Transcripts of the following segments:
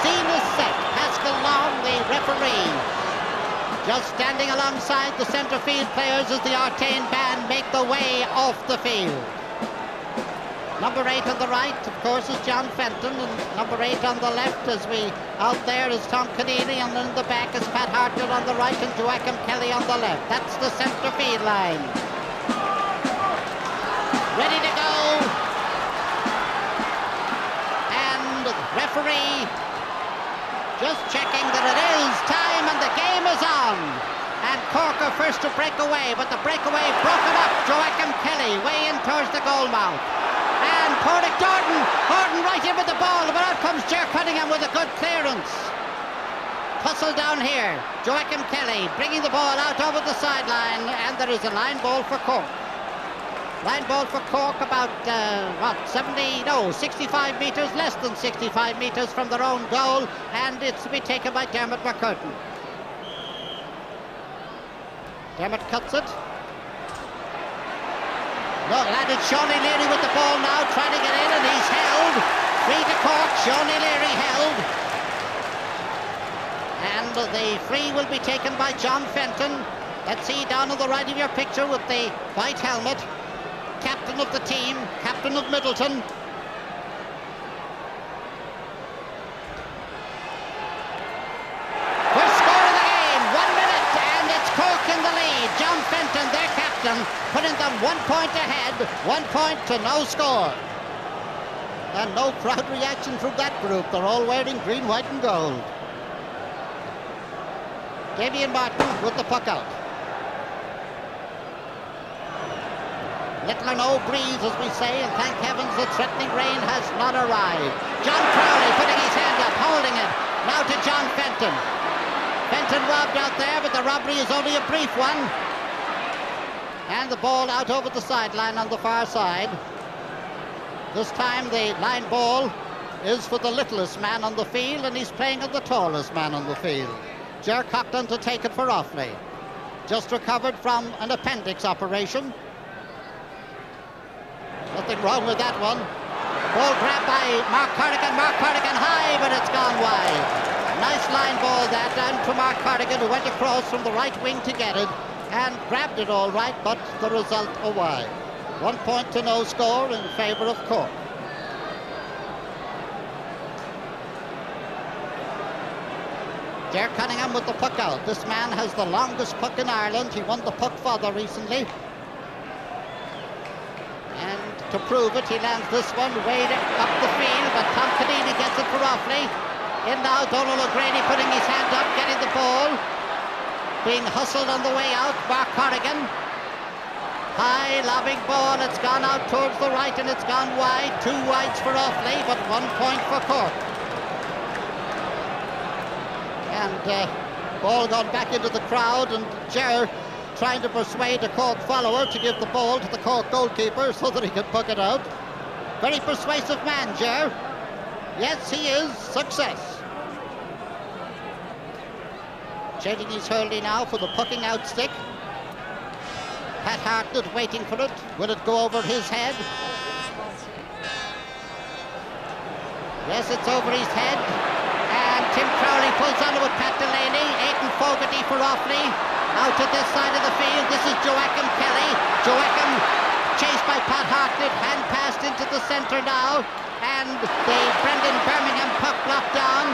scene is set. Pascal Long, the referee, just standing alongside the centre field players as the Artane band make the way off the field. Number 8 on the right, of course, is John Fenton, and number 8 on the left out there is Tom Canini, and in the back is Pat Hartnett on the right and Joachim Kelly on the left. That's the centre field line. Ready to go. And the referee just checking that it is time and the game is on. And Cork are first to break away, but the breakaway broken up. Joachim Kelly way in towards the goal mouth. And Porrick Horton right in with the ball, but out comes Ger Cunningham with a good clearance. Tussle down here. Joachim Kelly bringing the ball out over the sideline, and there is a line ball for Cork. Line ball for Cork about, 65 metres, less than 65 metres from their own goal, and it's to be taken by Dermot McCurtain. Dermot cuts it. No, that is Shawnee Leary with the ball now, trying to get in, and he's held. Free to Cork, Shawnee Leary held. And the free will be taken by John Fenton. Let's see down on the right of your picture with the white helmet. Captain of the team, captain of Middleton. First score of the game, 1 minute, and it's Cork in the lead. John Fenton, their captain, putting them 1 point ahead, 1 point to no score. And no crowd reaction from that group. They're all wearing green, white and gold. Damien Martin with the puck out. Little or no breeze, as we say, and thank heavens the threatening rain has not arrived. John Crowley putting his hand up, holding it. Now to John Fenton. Fenton robbed out there, but the robbery is only a brief one. And the ball out over the sideline on the far side. This time the line ball is for the littlest man on the field, and he's playing on the tallest man on the field. Ger Cockton to take it for Offaly. Just recovered from an appendix operation. Nothing wrong with that one. Ball grabbed by Mark Cardigan. Mark Cardigan high, but it's gone wide. Nice line ball that down to Mark Cardigan, who went across from the right wing to get it and grabbed it all right, but the result a wide. 1 point to no score in favour of Cork. Ger Cunningham with the puck out. This man has the longest puck in Ireland. He won the puck father recently. And to prove it, he lands this one way up the field, but Tom Canini gets it for Offaly. In now, Donald O'Grady putting his hand up, getting the ball. Being hustled on the way out, Mark Corrigan. High, lobbing ball, it's gone out towards the right and it's gone wide. 2 wides for Offaly, but 1 point for Cork. And ball gone back into the crowd, and Ger trying to persuade a Cork follower to give the ball to the Cork goalkeeper so that he can puck it out. Very persuasive man, Ger. Yes, he is. Success. Changing his hurley now for the pucking out stick. Pat Hartnett waiting for it. Will it go over his head? Yes, it's over his head. And Tim Crowley pulls on it with Pat Delaney. Aidan Fogarty for Offaly. Out to this side of the field. This is Joachim Kelly. Joachim chased by Pat Hartnett. Hand passed into the centre now. And the Brendan Birmingham puck blocked down.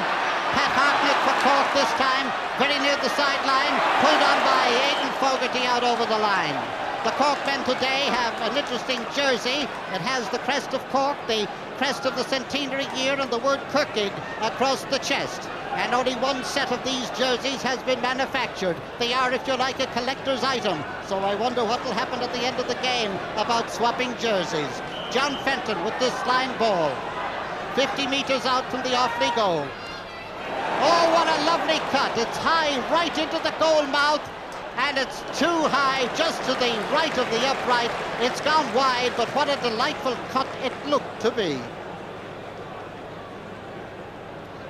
Pat Hartnett for Cork this time. Very near the sideline. Pulled on by Aidan Fogarty out over the line. The Cork men today have an interesting jersey. It has the crest of Cork, the crest of the centenary year, and the word Kirkig across the chest. And only one set of these jerseys has been manufactured. They are, if you like, a collector's item. So I wonder what will happen at the end of the game about swapping jerseys. John Fenton with this line ball. 50 metres out from the Offaly goal. Oh, what a lovely cut. It's high right into the goal mouth. And it's too high, just to the right of the upright. It's gone wide, but what a delightful cut it looked to be.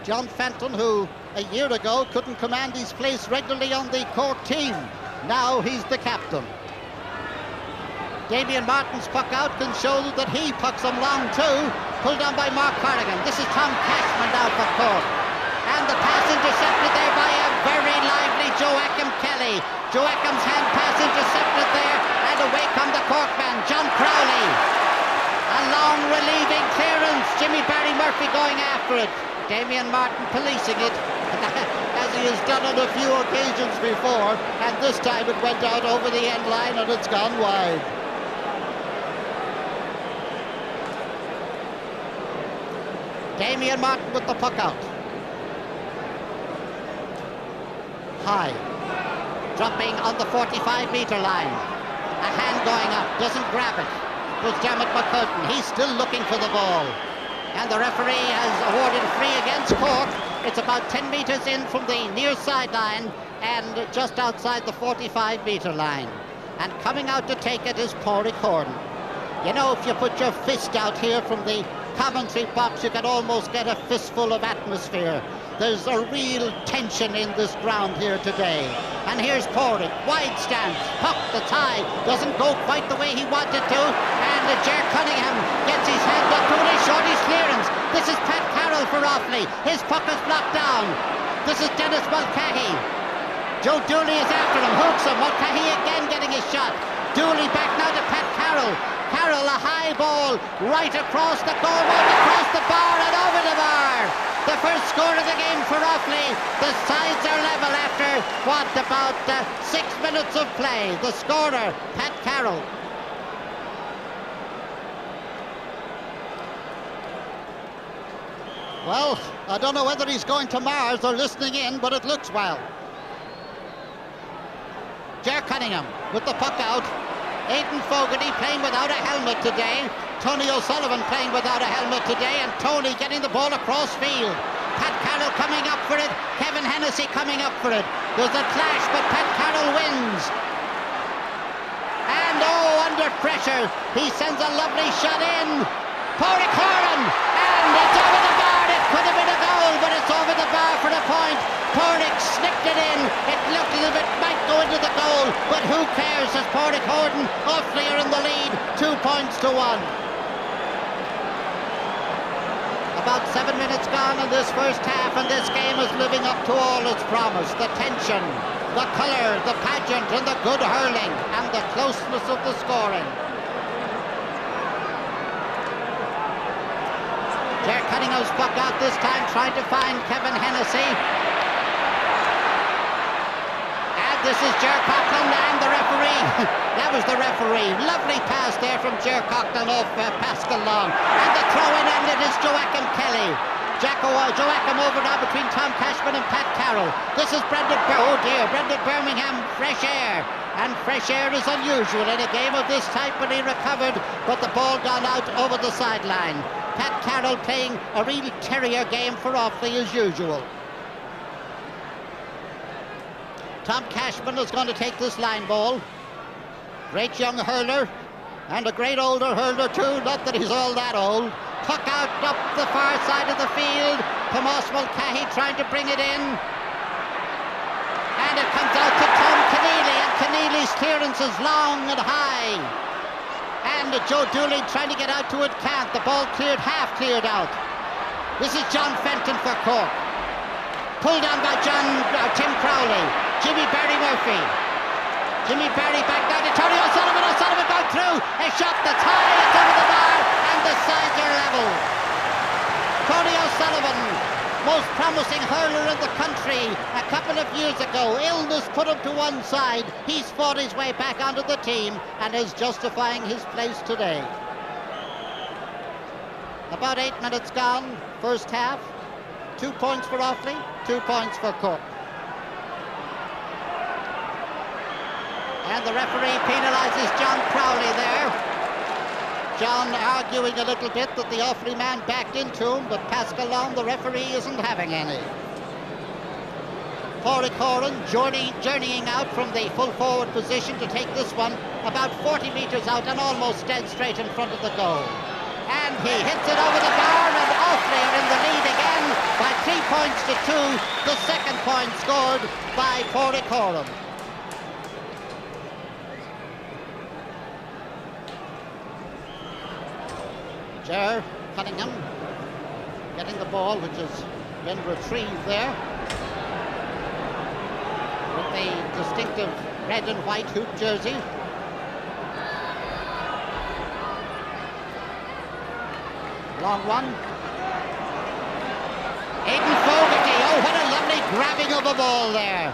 John Fenton, who a year ago couldn't command his place regularly on the Cork team. Now he's the captain. Damien Martin's puck out can show that he pucks them long too. Pulled down by Mark Corrigan. This is Tom Cashman now for Cork. Offaly. Joachim's hand pass intercepted there, and away come the Cork man, John Crowley. A long relieving clearance. Jimmy Barry Murphy going after it. Damien Martin policing it, as he has done on a few occasions before, and this time it went out over the end line and it's gone wide. Damien Martin with the puck out. High. Dropping on the 45-metre line. A hand going up, doesn't grab it. It was Dermot McCurtain. He's still looking for the ball. And the referee has awarded free against Cork. It's about 10 metres in from the near sideline and just outside the 45-metre line. And coming out to take it is Pádraig Gordon. You know, if you put your fist out here from the commentary box, you can almost get a fistful of atmosphere. There's a real tension in this ground here today. And here's Pádraig, wide stance, puck, the tie, doesn't go quite the way he wanted to, and Ger Cunningham gets his hand up to it, shorty's clearance. This is Pat Carroll for Offaly, his puck is blocked down. This is Dennis Mulcahy. Joe Dooley is after him, hooks him, Mulcahy again getting his shot. Dooley back now to Pat Carroll. Carroll, a high ball, right across the goal, right across the bar and over the bar. The first score of the game for Offaly. The sides are level after, about 6 minutes of play. The scorer, Pat Carroll. Well, I don't know whether he's going to Mars or listening in, but it looks well. Ger Cunningham with the puck out. Aidan Fogarty playing without a helmet today. Tony O'Sullivan playing without a helmet today, and Tony getting the ball across field. Pat Carroll coming up for it. Kevin Hennessy coming up for it. There's a clash, but Pat Carroll wins. And under pressure, he sends a lovely shot in. Pádraig Gordon, and it's over the bar. It could have been a goal, but it's over the bar for a point. Pádraig snipped it in. It looked as if it might go into the goal, but who cares? As Pádraig Gordon, Offaly are in the lead, 2 points to 1. About 7 minutes gone in this first half, and this game is living up to all its promise. The tension, the colour, the pageant, and the good hurling, and the closeness of the scoring. Ger Cunningham's puck out this time, trying to find Kevin Hennessy. And this is Ger Coughlin and the referee. That was the referee. Lovely pass there from Ger Coughlin off Pascal Long. And the throw-in ended is Joachim Kelly. Joachim over now between Tom Cashman and Pat Carroll. This is Brendan Birmingham, fresh air. And fresh air is unusual in a game of this type when he recovered, but the ball gone out over the sideline. Pat Carroll playing a real terrier game for Offaly as usual. Tom Cashman is going to take this line ball. Great young hurler, and a great older hurler too, not that he's all that old. Puck out up the far side of the field. Tomas Mulcahy trying to bring it in. And it comes out to Tom Keneally, and Keneally's clearance is long and high. And Joe Dooley trying to get out to it, can't. The ball half cleared out. This is John Fenton for Cork. Pulled on by Tim Crowley. Jimmy Barry Murphy. Jimmy Barry back down to Tony O'Sullivan. O'Sullivan got through. A shot that's high. It's over the bar. And the sides are level. Tony O'Sullivan, most promising hurler in the country a couple of years ago. Illness put him to one side. He's fought his way back onto the team and is justifying his place today. About 8 minutes gone, first half. 2 points for Offaly, 2 points for Cork. And the referee penalises John Crowley there. John arguing a little bit that the Offaly man backed into him, but Pascal Long, the referee, isn't having any. Pádraig Gordon journeying out from the full forward position to take this one about 40 metres out and almost dead straight in front of the goal. And he hits it over the bar, and Offaly are in the lead again by 3 points to 2. The second point scored by Pádraig Gordon. Ger Cunningham getting the ball, which has been retrieved there. with the distinctive red and white hoop jersey. Long one. Aidan Fogarty, oh what a lovely grabbing of the ball there.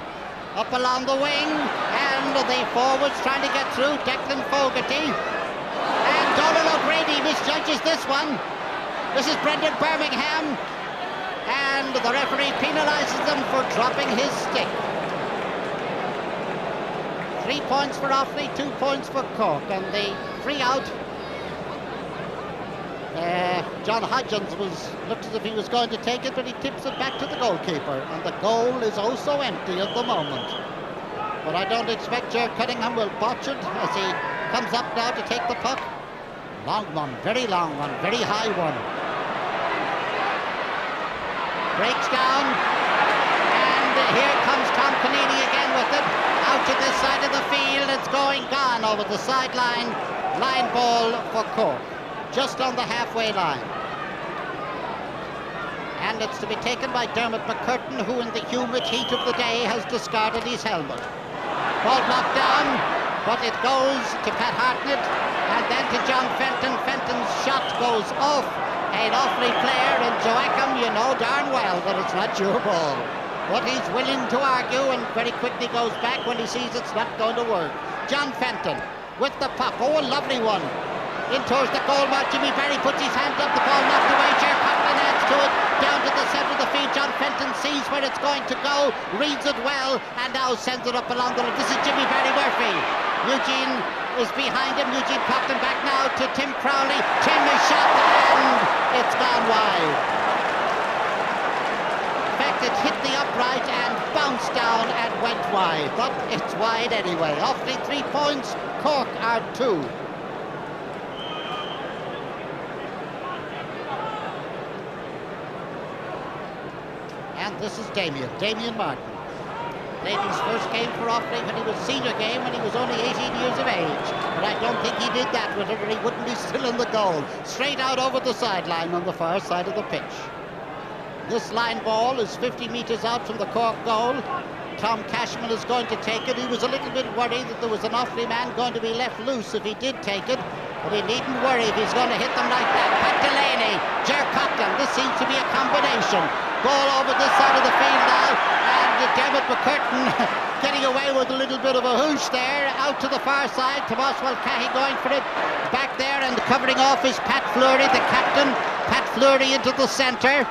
Up along the wing, and the forwards trying to get through. Declan Fogarty. And Donald O'Grady misjudges this one. This is Brendan Birmingham. And the referee penalises them for dropping his stick. 3 points for Offaly, 2 points for Cork. And the free out, John Hodgins looked as if he was going to take it, but he tips it back to the goalkeeper. And the goal is oh so empty at the moment. But I don't expect Ger Cunningham will botch it as he comes up now to take the puck. Long one, very long one, very high one. Breaks down, and here comes Tom Conneely again with it. Out to this side of the field, it's gone over the sideline. Line ball for Cork, just on the halfway line. And it's to be taken by Dermot McCurtain, who in the humid heat of the day has discarded his helmet. Ball blocked down, but it goes to Pat Hartnett, and then to John Fenton. Fenton's shot goes off an Offaly player, and Joachim, you know darn well that it's not your ball. But he's willing to argue and very quickly goes back when he sees it's not going to work. John Fenton with the puck. Oh, a lovely one. In towards the goal mark. Jimmy Barry puts his hand up. The ball knocked away. Ger Coughlin adds to it. Down to the centre of the field. John Fenton sees where it's going to go. Reads it well. And now sends it up along the line. This is Jimmy Barry Murphy. Eugene is behind him. Eugene Coughlin back now to Tim Crowley. Tim is shot and it's gone wide. In fact, it hit the upright and bounced down and went wide. But it's wide anyway. Offaly 3 points. Cork are 2. And this is Damien Martin. Played his first game for Offaly when he was senior game when he was only 18 years of age. But I don't think he did that with it, or he wouldn't be still in the goal. Straight out over the sideline on the far side of the pitch. This line ball is 50 metres out from the Cork goal. Tom Cashman is going to take it. He was a little bit worried that there was an Offaly man going to be left loose if he did take it. But he needn't worry if he's going to hit them like that. Pat Delaney, Ger Coughlin. This seems to be a combination. Ball over this side of the field now, and Dermot McCurtain getting away with a little bit of a hoosh there. Out to the far side, Tomas Mulcahy going for it. Back there and covering off is Pat Fleury, the captain. Pat Fleury into the centre.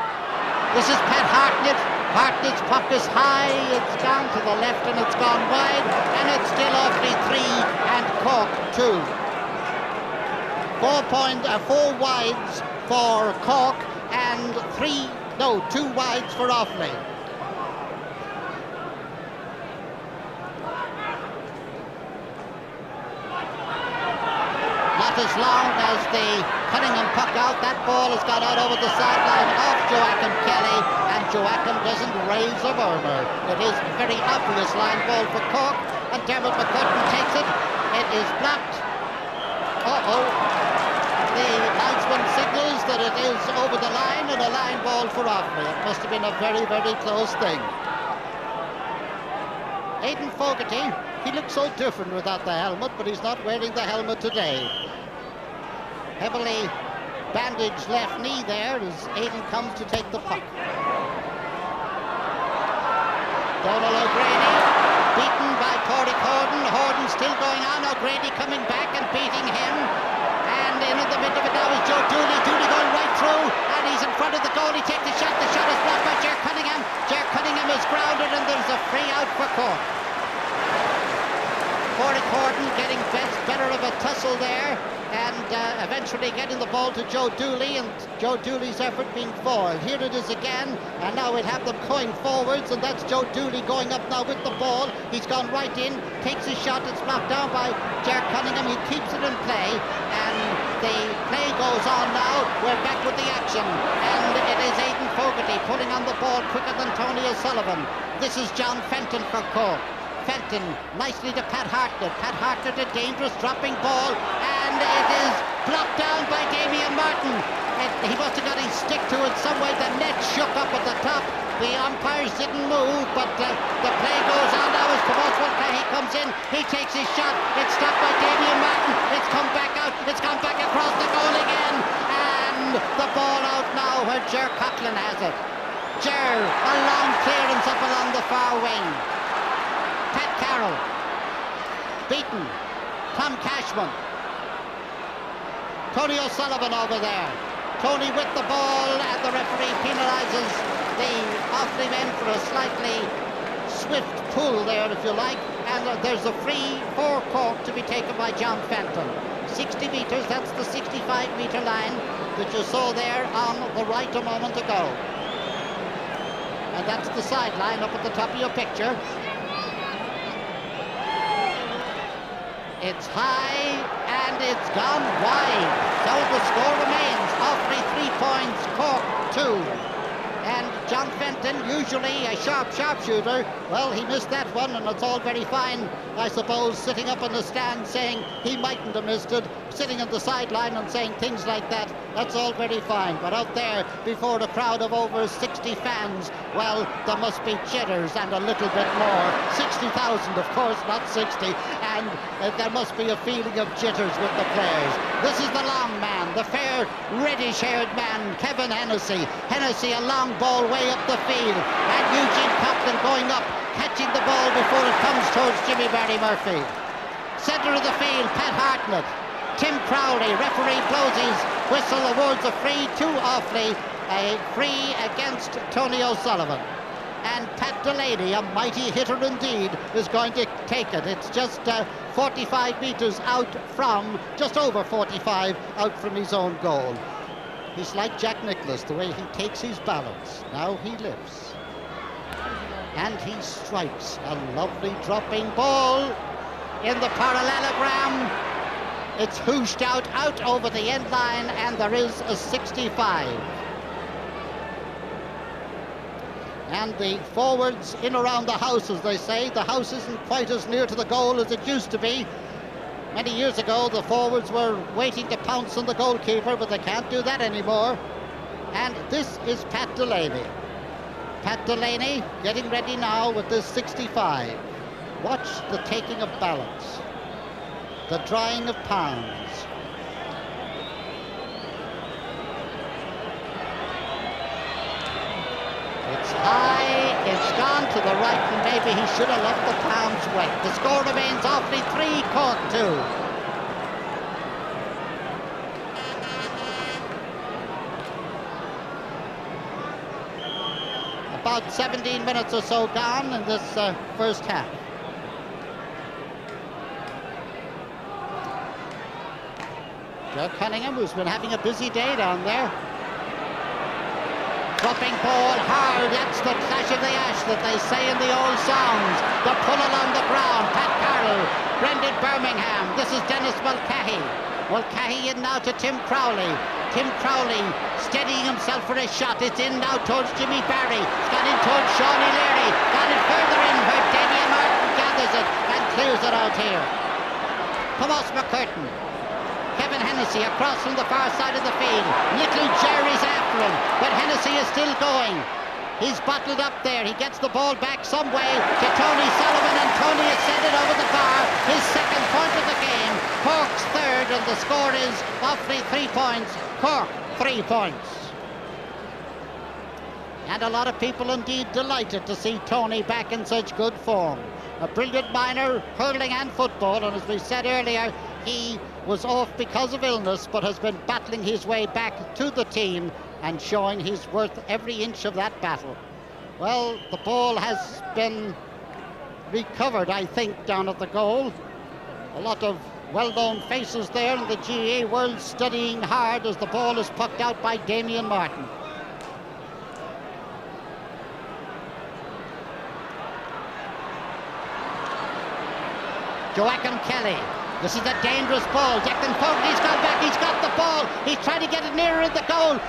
This is Pat Hartnett. Hartnett's puck is high, it's gone to the left and it's gone wide, and it's still Offaly 3 and Cork 2. 4 wides for Cork and 2 wides for Offaly. Not as long as the Cunningham puck out. That ball has gone out over the sideline of Joachim Kelly, and Joachim doesn't raise a murmur. It is a very obvious line ball for Cork, and Dermot McCurtain takes it. It is blocked. The linesman signals that it is over the line and a line ball for Offaly. It must have been a very, very close thing. Aidan Fogarty, he looks so different without the helmet, but he's not wearing the helmet today. Heavily bandaged left knee there as Aidan comes to take the puck. Donald O'Grady beaten by Corey Horton. Horton still going on. O'Grady coming back and beating him. And in the middle of it now is Joe Dooley. Dooley going right through, and he's in front of the goal. He takes the shot. The shot is blocked by Ger Cunningham. Ger Cunningham is grounded, and there's a free out for Cork. Corey Horton getting better of a tussle there, and eventually getting the ball to Joe Dooley, and Joe Dooley's effort being foiled. Here it is again, and now we'll have them going forwards, and that's Joe Dooley going up now with the ball. He's gone right in, takes his shot, it's blocked down by Ger Cunningham. He keeps it in play, and the play goes on now. We're back with the action, and it is Aidan Fogarty pulling on the ball quicker than Tony O'Sullivan. This is John Fenton for Cork. Fenton nicely to Pat Hartnett. Pat Hartnett, a dangerous dropping ball, and it is blocked down by Damien Martin. He must have got his stick to it some way. The net shook up at the top. The umpires didn't move, but the play goes on now as comes in, he takes his shot, it's stopped by Damien Martin, it's come back out, it's gone back across the goal again, and the ball out now where Ger Coughlin has it. Ger, a long clearance up along the far wing. Pat Carroll, beaten. Tom Cashman. Tony O'Sullivan over there. Tony with the ball, and the referee penalises the Offaly men for a slightly swift pull there, if you like, and there's a free for Cork to be taken by John Fenton. 60 metres, that's the 65-metre line that you saw there on the right a moment ago. And that's the sideline up at the top of your picture. It's high and it's gone wide. So the score remains. Offaly 3 points, Cork 2. And John Fenton, usually a sharp shooter, well, he missed that one, and it's all very fine, I suppose, sitting up in the stand saying he mightn't have missed it, sitting on the sideline and saying things like that. That's all very fine. But out there, before a crowd of over 60 fans, well, there must be jitters and a little bit more. 60,000, of course, not 60. And there must be a feeling of jitters with the players. This is the long man, the fair, reddish-haired man, Kevin Hennessy. Hennessy, a long ball way up the field. And Eugene Coughlin going up, catching the ball before it comes towards Jimmy Barry Murphy. Centre of the field, Pat Hartnett. Tim Crowley, referee blows his whistle, awards a free to Offaly, a free against Tony O'Sullivan. And Pat Delaney, a mighty hitter indeed, is going to take it. It's just 45 metres out from, just over 45, out from his own goal. He's like Jack Nicklaus, the way he takes his balance. Now he lifts. And he strikes a lovely dropping ball in the parallelogram. It's hooshed out over the end line, and there is a 65. And the forwards in around the house, as they say. The house isn't quite as near to the goal as it used to be. Many years ago, the forwards were waiting to pounce on the goalkeeper, but they can't do that anymore. And this is Pat Delaney. Pat Delaney getting ready now with this 65. Watch the taking of balance, the drying of pounds. It's high, it's gone to the right, and maybe he should have left the pounds wet. The score remains Offaly 3, Cork 2. About 17 minutes or so gone in this first half. Joe Cunningham, who's been having a busy day down there. Dropping ball hard, that's the clash of the ash that they say in the old songs. The pull along the ground, Pat Carroll, Brendan Birmingham, this is Dennis Mulcahy. Mulcahy in now to Tim Crowley. Tim Crowley steadying himself for a shot. It's in now towards Jimmy Barry. It's gone in towards Shawnee Leary. Got it further in where Damien Martin gathers it and clears it out here. Thomas McCurtain. Kevin Hennessy across from the far side of the field. Little Jerry's after him, but Hennessy is still going. He's bottled up there. He gets the ball back some way to Tony Sullivan, and Tony has sent it over the bar. His second point of the game. Cork's third, and the score is Offaly 3 points, Cork 3 points. And a lot of people indeed delighted to see Tony back in such good form. A brilliant minor, hurling and football, and as we said earlier, he was off because of illness, but has been battling his way back to the team and showing he's worth every inch of that battle. Well, the ball has been recovered, I think, down at the goal. A lot of well-known faces there in the GAA world studying hard as the ball is pucked out by Damien Martin. Joachim Kelly. This is a dangerous ball. Declan Fogarty's gone back. He's got the ball. He's trying to get it nearer the goal.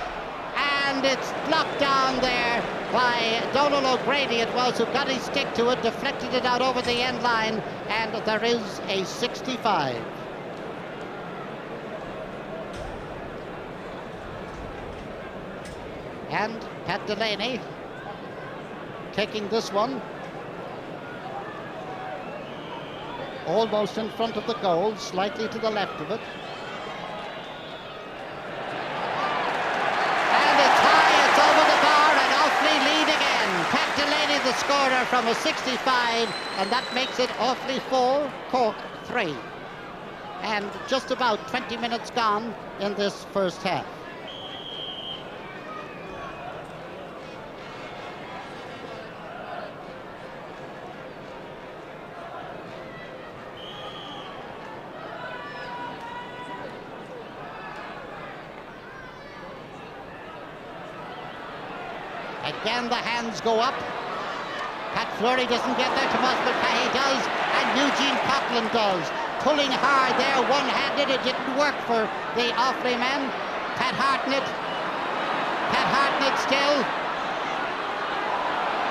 And it's blocked down there by Donald O'Grady. It was who got his stick to it, deflected it out over the end line, and there is a 65. And Pat Delaney taking this one. almost in front of the goal, slightly to the left of it. And it's high, it's over the bar, and Offaly lead again. Pat Delaney the scorer from a 65, and that makes it Offaly 4, Cork 3. And just about 20 minutes gone in this first half. Again, the hands go up. Pat Fleury doesn't get there. Tomas Mulcahy does, and Eugene Coughlin does. Pulling hard there, one-handed. It didn't work for the Offaly men. Pat Hartnett still.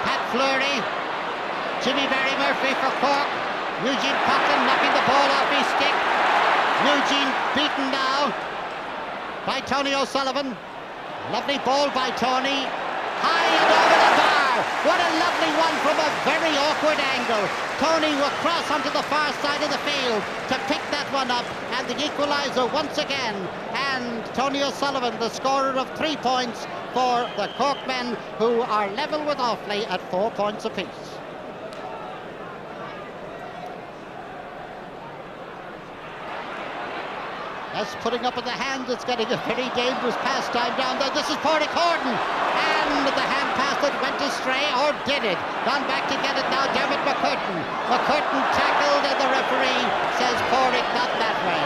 Pat Fleury. Jimmy Barry Murphy for Cork. Eugene Coughlin knocking the ball off his stick. Eugene beaten now by Tony O'Sullivan. Lovely ball by Tony. High and over the bar. What a lovely one from a very awkward angle. Tony will cross onto the far side of the field to pick that one up, and the equaliser once again. And Tony O'Sullivan, the scorer of 3 points for the Cork men, who are level with Offaly at 4 points apiece. That's putting up in the hand. It's getting a very dangerous pastime down there. This is Pádraig Horton. And the hand pass that went astray, or did it? Gone back to get it now, Dermot McCurtain. McCurtain tackled, and the referee says Pádraig not that way.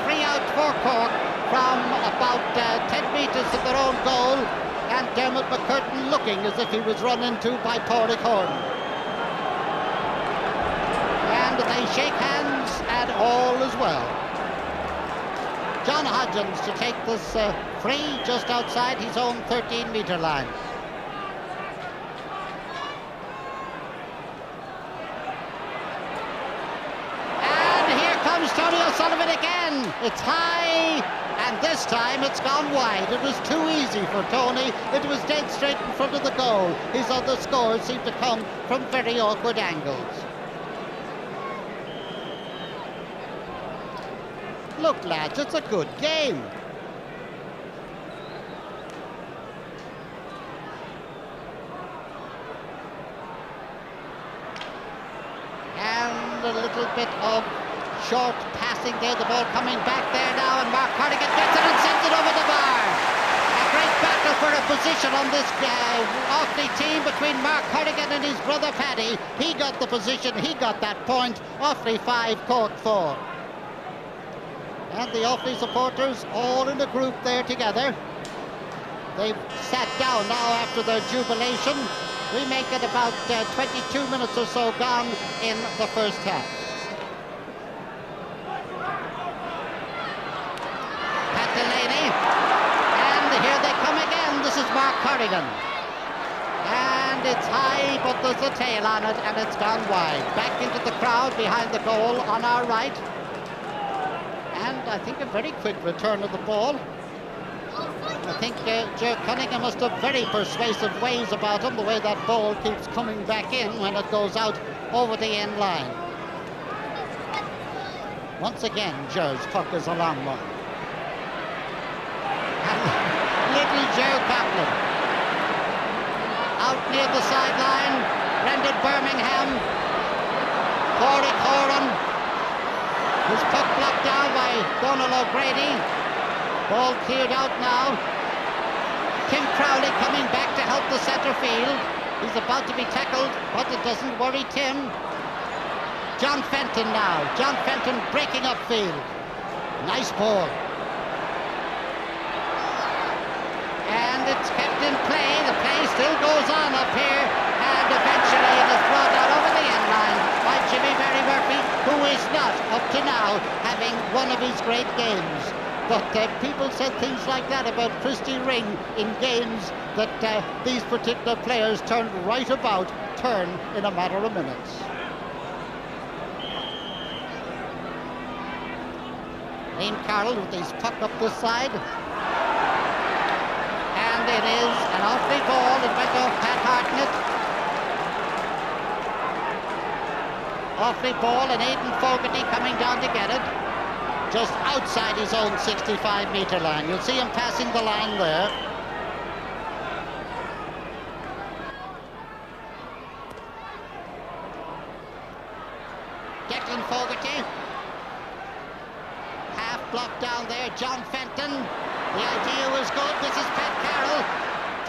3 out for Cork from about 10 metres of their own goal. And Dermot McCurtain looking as if he was run into by Pádraig Horton. And they shake hands, and all is well. John Hodgins to take this free just outside his own 13-metre line. And here comes Tony O'Sullivan again. It's high, and this time it's gone wide. It was too easy for Tony. It was dead straight in front of the goal. His other scores seem to come from very awkward angles. Look, lads, it's a good game. And a little bit of short passing there. The ball coming back there now, and Mark Cardigan gets it and sends it over the bar. A great battle for a position on this Offaly team between Mark Cardigan and his brother Paddy. He got the position, he got that point. Offaly 5, Cork 4. And the Offaly supporters all in a group there together. They've sat down now after their jubilation. We make it about 22 minutes or so gone in the first half. Pat Delaney. And here they come again. This is Mark Corrigan. And it's high, but there's a tail on it, and it's gone wide. Back into the crowd behind the goal on our right. And I think a very quick return of the ball. I think Joe Cunningham must have very persuasive ways about him, the way that ball keeps coming back in when it goes out over the end line. Once again, Joe's puck is a long one. And little Joe Coughlin out near the sideline. Brendan Birmingham. Pádraig Horton. His puck blocked down by Donald O'Grady. Ball cleared out now. Tim Crowley coming back to help the centre field. He's about to be tackled, but it doesn't worry Tim. John Fenton now. John Fenton breaking upfield. Nice ball. And it's kept in play. The play still goes on up here. And eventually it is brought out over the end line by Jimmy Barry Murphy, who is not, up to now, having one of his great games. But people said things like that about Christy Ring in games that these particular players turned right about, turn in a matter of minutes. Liam Carroll with his puck up this side. And it is an Offaly ball. It went off Pat Hartnett. Offaly ball, and Aidan Fogarty coming down to get it. Just outside his own 65-metre line. You'll see him passing the line there. Declan Fogarty. Half blocked down there. John Fenton. The idea was good. This is Pat Carroll.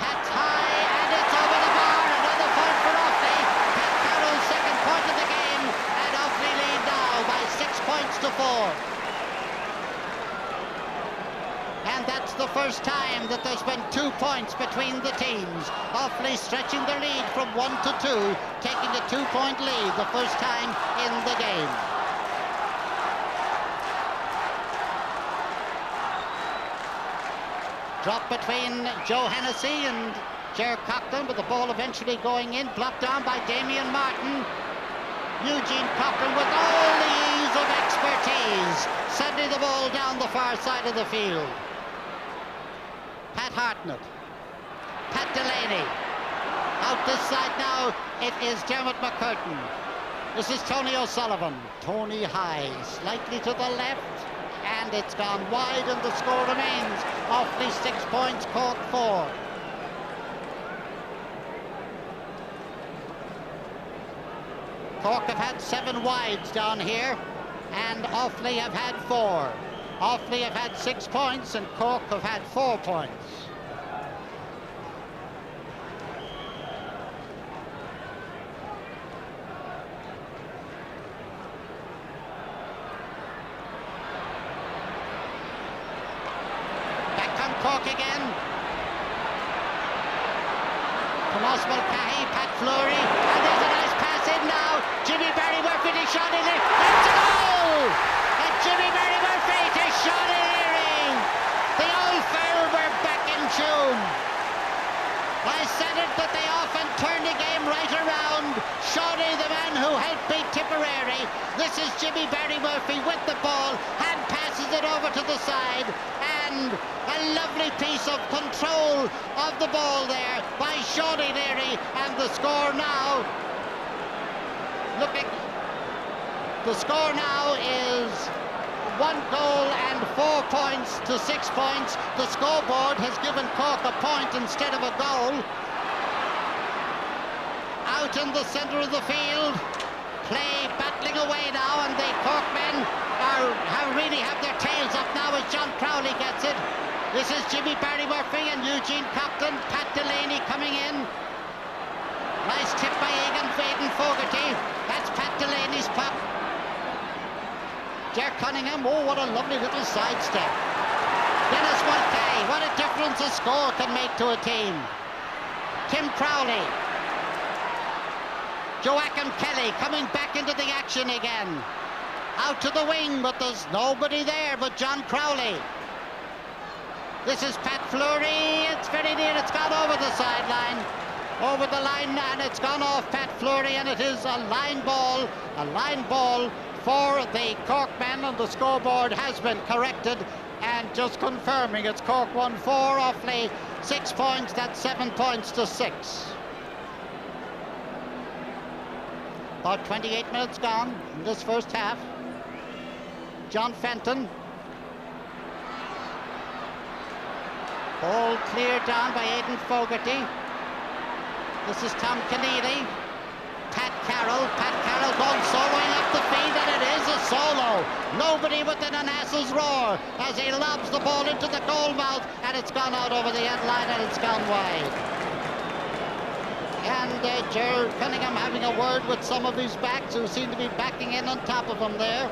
Pat's high, and it's over the bar. Another point for Offaly. Pat Carroll's second point of the game, and Offaly lead now by 6 points to 4. And that's the first time that there's been 2 points between the teams. Offaly stretching their lead from 1 to 2, taking a 2-point lead the first time in the game. Drop between Joe Hennessy and Ger Coughlin, but the ball eventually going in, blocked down by Damien Martin. Eugene Coughlin with all the ease of expertise, sending the ball down the far side of the field. Pat Hartnett, Pat Delaney, out this side now, it is Dermot McCurtain. This is Tony O'Sullivan, Tony high, slightly to the left, and it's gone wide, and the score remains Offaly 6 points, Cork 4. Cork have had 7 wides down here, and Offaly have had 4. Offaly have had 6 points, and Cork have had 4 points. Back come Cork again. Tomas Mulcahy, Pat Fleury, and there's a nice pass in now. Jimmy Barry Murphy to shot in it. It's a goal! And Jimmy Barry Murphy to shot in earring. The old firm were back in tune. I said it that they often turn the game right around. Shawnee, the man who helped beat Tipperary. This is Jimmy Barry Murphy with the ball. Hand passes it over to the side. And a lovely piece of control of the ball there by Shawnee Leary. And the score now, the score now is 1 goal and 4 points to 6 points. The scoreboard has given Cork a point instead of a goal. Out in the centre of the field, play battling away now, and the Cork men really have their tails up now as John Crowley gets it. This is Jimmy Barry Murphy and Eugene Coughlin. Pat Delaney coming in. Nice tip by Aidan Fogarty. That's Pat Delaney's puck. Ger Cunningham, oh, what a lovely little sidestep. Dennis Mulcahy, what a difference a score can make to a team. Tim Crowley. Joachim Kelly coming back into the action again. Out to the wing, but there's nobody there but John Crowley. This is Pat Fleury. It's very near. It's gone over the sideline. Over the line, and it's gone off Pat Fleury, and it is a line ball for the Cork men, and the scoreboard has been corrected, and just confirming it's Cork 1-4, Offaly 6 points, that's 7 points to 6. About 28 minutes gone in this first half. John Fenton. Ball cleared down by Aidan Fogarty. This is Tom Keneally. Pat Carroll going soloing up the field, and it is a solo. Nobody within an ass's roar as he lobs the ball into the goal mouth, and it's gone out over the end line, and it's gone wide. And Ger Cunningham having a word with some of his backs who seem to be backing in on top of him there.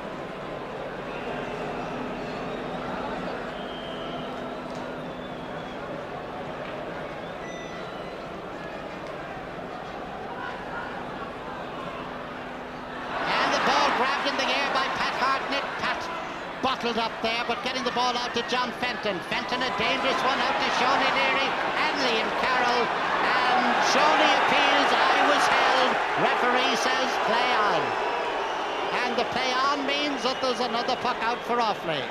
Bottled up there, but getting the ball out to John Fenton. Fenton, a dangerous one out to Shawnee Leary and Liam Carroll. And Shawnee appeals, I was held. Referee says play on. And the play on means that there's another puck out for Offaly.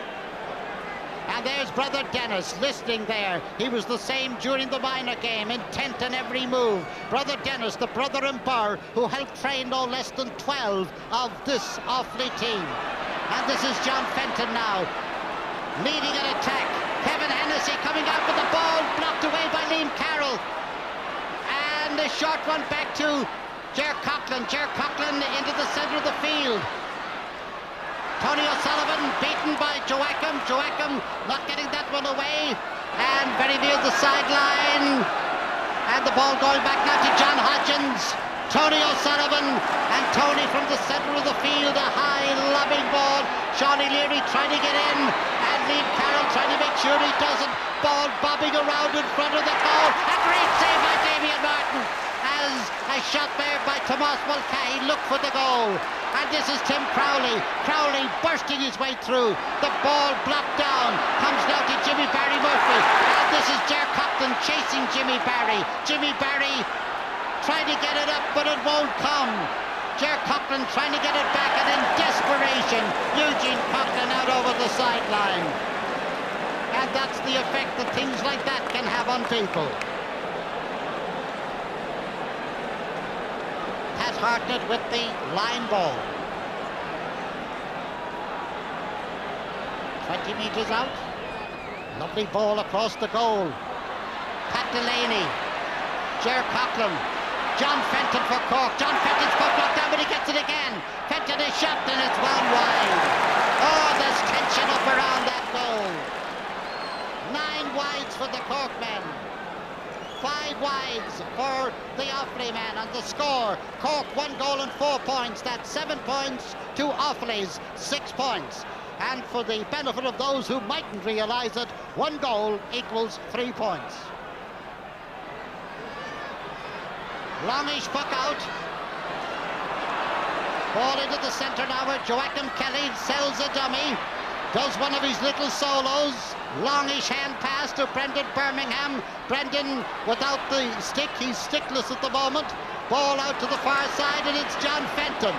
And there's brother Dennis listening there. He was the same during the minor game, intent on every move. Brother Dennis, the brother in Burr, who helped train no less than 12 of this Offaly team. And this is John Fenton now, leading an attack. Kevin Hennessy coming out with the ball, blocked away by Liam Carroll. And a short one back to Ger Coughlin. Ger Coughlin into the centre of the field. Tony O'Sullivan beaten by Joachim. Joachim not getting that one away. And very near the sideline. And the ball going back now to John Hodgins. Tony O'Sullivan and Tony from the centre of the field. A high lobbing ball. Sean Leary trying to get in. And Liam Carroll trying to make sure he doesn't. Ball bobbing around in front of the goal. A great save by Damien Martin. As a shot there by Tomas Mulcahy looked for the goal. And this is Tim Crowley. Crowley bursting his way through. The ball blocked down. Comes now to Jimmy Barry Murphy. And this is Ger Coughlin chasing Jimmy Barry. Jimmy Barry trying to get it up, but it won't come. Ger Coughlin trying to get it back, and in desperation, Eugene Coughlin out over the sideline. And that's the effect that things like that can have on people. Pat Hartnett with the line ball. 20 metres out. Lovely ball across the goal. Pat Delaney. Ger Coughlin. John Fenton for Cork. John Fenton's got blocked down, but he gets it again. Fenton is shot, and it's one wide. Oh, there's tension up around that goal. 9 wides for the Cork men. 5 wides for the Offaly men. And the score, Cork 1 goal and 4 points. That's 7 points to Offaly's 6 points. And for the benefit of those who mightn't realise it, 1 goal equals 3 points. Longish puck out. Ball into the centre now where Joachim Kelly sells a dummy. Does one of his little solos. Longish hand pass to Brendan Birmingham. Brendan without the stick. He's stickless at the moment. Ball out to the far side, and it's John Fenton.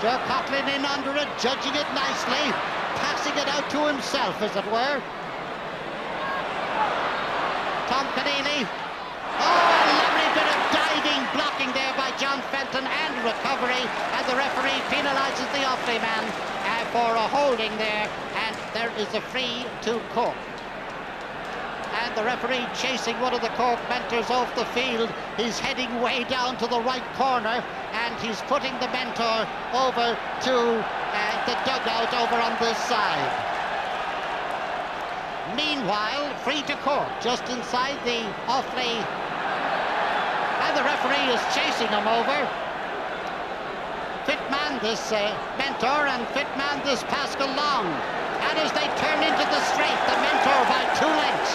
Ger Coughlin in under it, judging it nicely. Passing it out to himself, as it were. Tom Keneally. Oh, a lovely bit of diving, blocking there by John Fenton, and recovery, and the referee penalises the Offaly man for a holding there, and there is a free to Cork. And the referee chasing one of the Cork mentors off the field. He's heading way down to the right corner, and he's putting the mentor over to the dugout over on this side. Meanwhile, free to Cork, just inside the Offaly. And the referee is chasing him over. Fit man this mentor, and fit man this Pascal Long. And as they turn into the straight, the mentor by 2 lengths.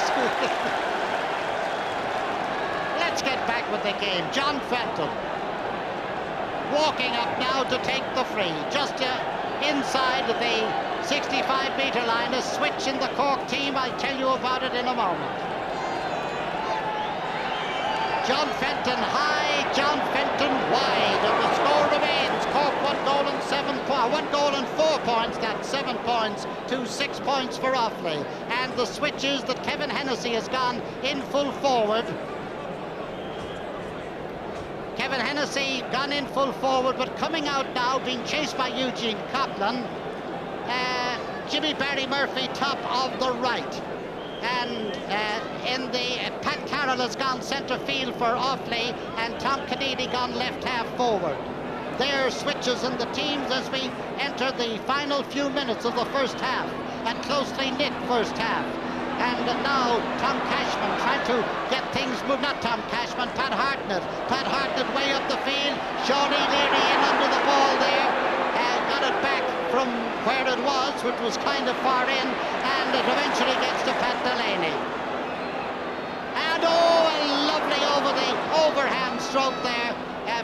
Let's get back with the game. John Fenton walking up now to take the free. Just inside the 65-metre line, a switch in the Cork team. I'll tell you about it in a moment. John Fenton high, John Fenton wide, and the score remains Cork 1 goal and 4 points. That's 7 points to 6 points for Offaly. And the switch is that Kevin Hennessy has gone in full forward. Kevin Hennessy gone in full forward, but coming out now, being chased by Eugene Coughlin. Jimmy Barry Murphy top of the right. And in the Pat Carroll has gone centre field for Offaly, and Tom Keneally gone left half forward. There are switches in the teams as we enter the final few minutes of the first half, a closely knit first half. And now Tom Cashman trying to get things moved. Not Tom Cashman, Pat Hartnett. Pat Hartnett way up the field. Shawnee Leary in under the ball there. Got it back from where it was, which was kind of far in, and it eventually gets to Pat Delaney. And oh, a lovely over the overhand stroke there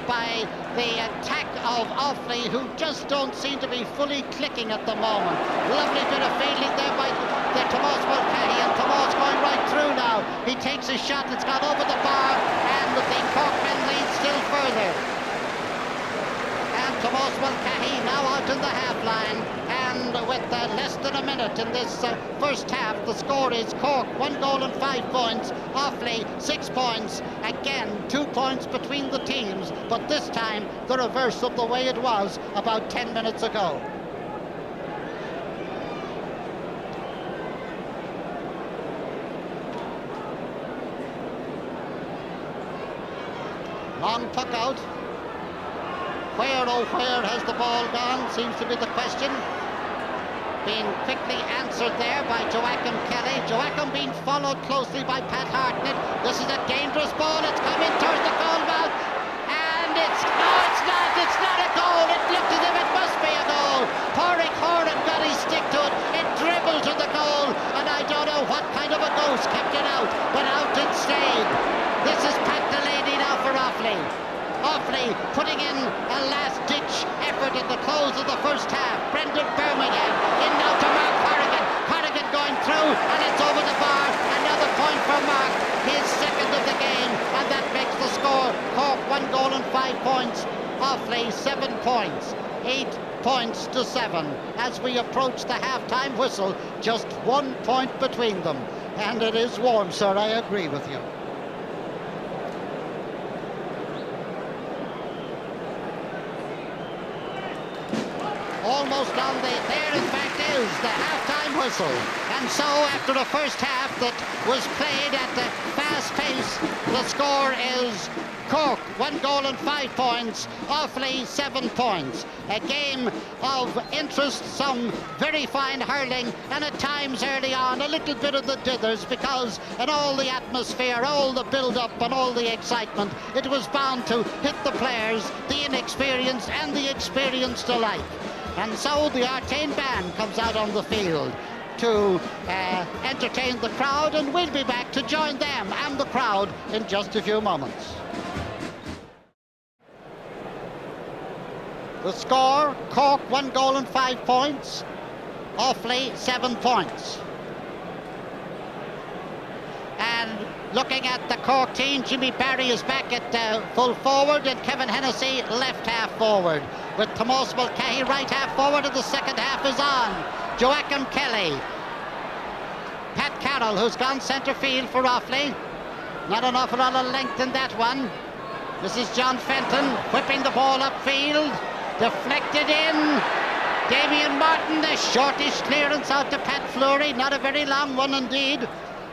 by the attack of Offaly, who just don't seem to be fully clicking at the moment. Lovely bit of fielding there by the Tomas Mulcahy, and Tomas going right through now. He takes a shot, it's gone over the bar, and the Cork men lead still further. Tomas Mulcahy now out in the half line, and And with less than a minute in this first half, the score is Cork 1 goal and 5 points, Offaly 6 points. Again, 2 points between the teams, but this time the reverse of the way it was about 10 minutes ago. Long puck out. Where, oh where has the ball gone, seems to be the question. Being quickly answered there by Joachim Kelly. Joachim being followed closely by Pat Hartnett. This is a dangerous ball. It's coming towards the goal mouth. And it's not a goal. It looked as if it must be a goal. Pádraig Horan got his stick to it. It dribbled to the goal. And I don't know what kind of a ghost kept it out. But out it stayed. This is Pat Delaney now for Offaly. Offaly putting in a last-ditch effort at the close of the first half. Brendan Birmingham in now to Mark Corrigan. Corrigan going through, and it's over the bar. Another point for Mark, his second of the game, and that makes the score Cork 1 goal and 5 points. Offaly 7 points. 8 points to 7. As we approach the half-time whistle, just 1 point between them. And it is warm, sir, I agree with you. Almost on there in fact is the half-time whistle. And so after the first half that was played at the fast pace, the score is Cork 1 goal and 5 points, Offaly 7 points. A game of interest, some very fine hurling, and at times early on a little bit of the dithers, because in all the atmosphere, all the build-up and all the excitement, it was bound to hit the players, the inexperienced and the experienced alike. And so the Artane band comes out on the field to entertain the crowd, and we'll be back to join them and the crowd in just a few moments. The score, Cork 1 goal and 5 points, Offaly 7 points. And looking at the Cork team, Jimmy Barry is back at full forward, and Kevin Hennessy left half forward, with Tomás Mulcahy right half forward, and the second half is on. Joachim Kelly, Pat Carroll, who's gone centre field for Offaly. Not an awful lot of length in that one. This is John Fenton whipping the ball upfield, deflected in. Damien Martin, the shortish clearance out to Pat Fleury, not a very long one indeed.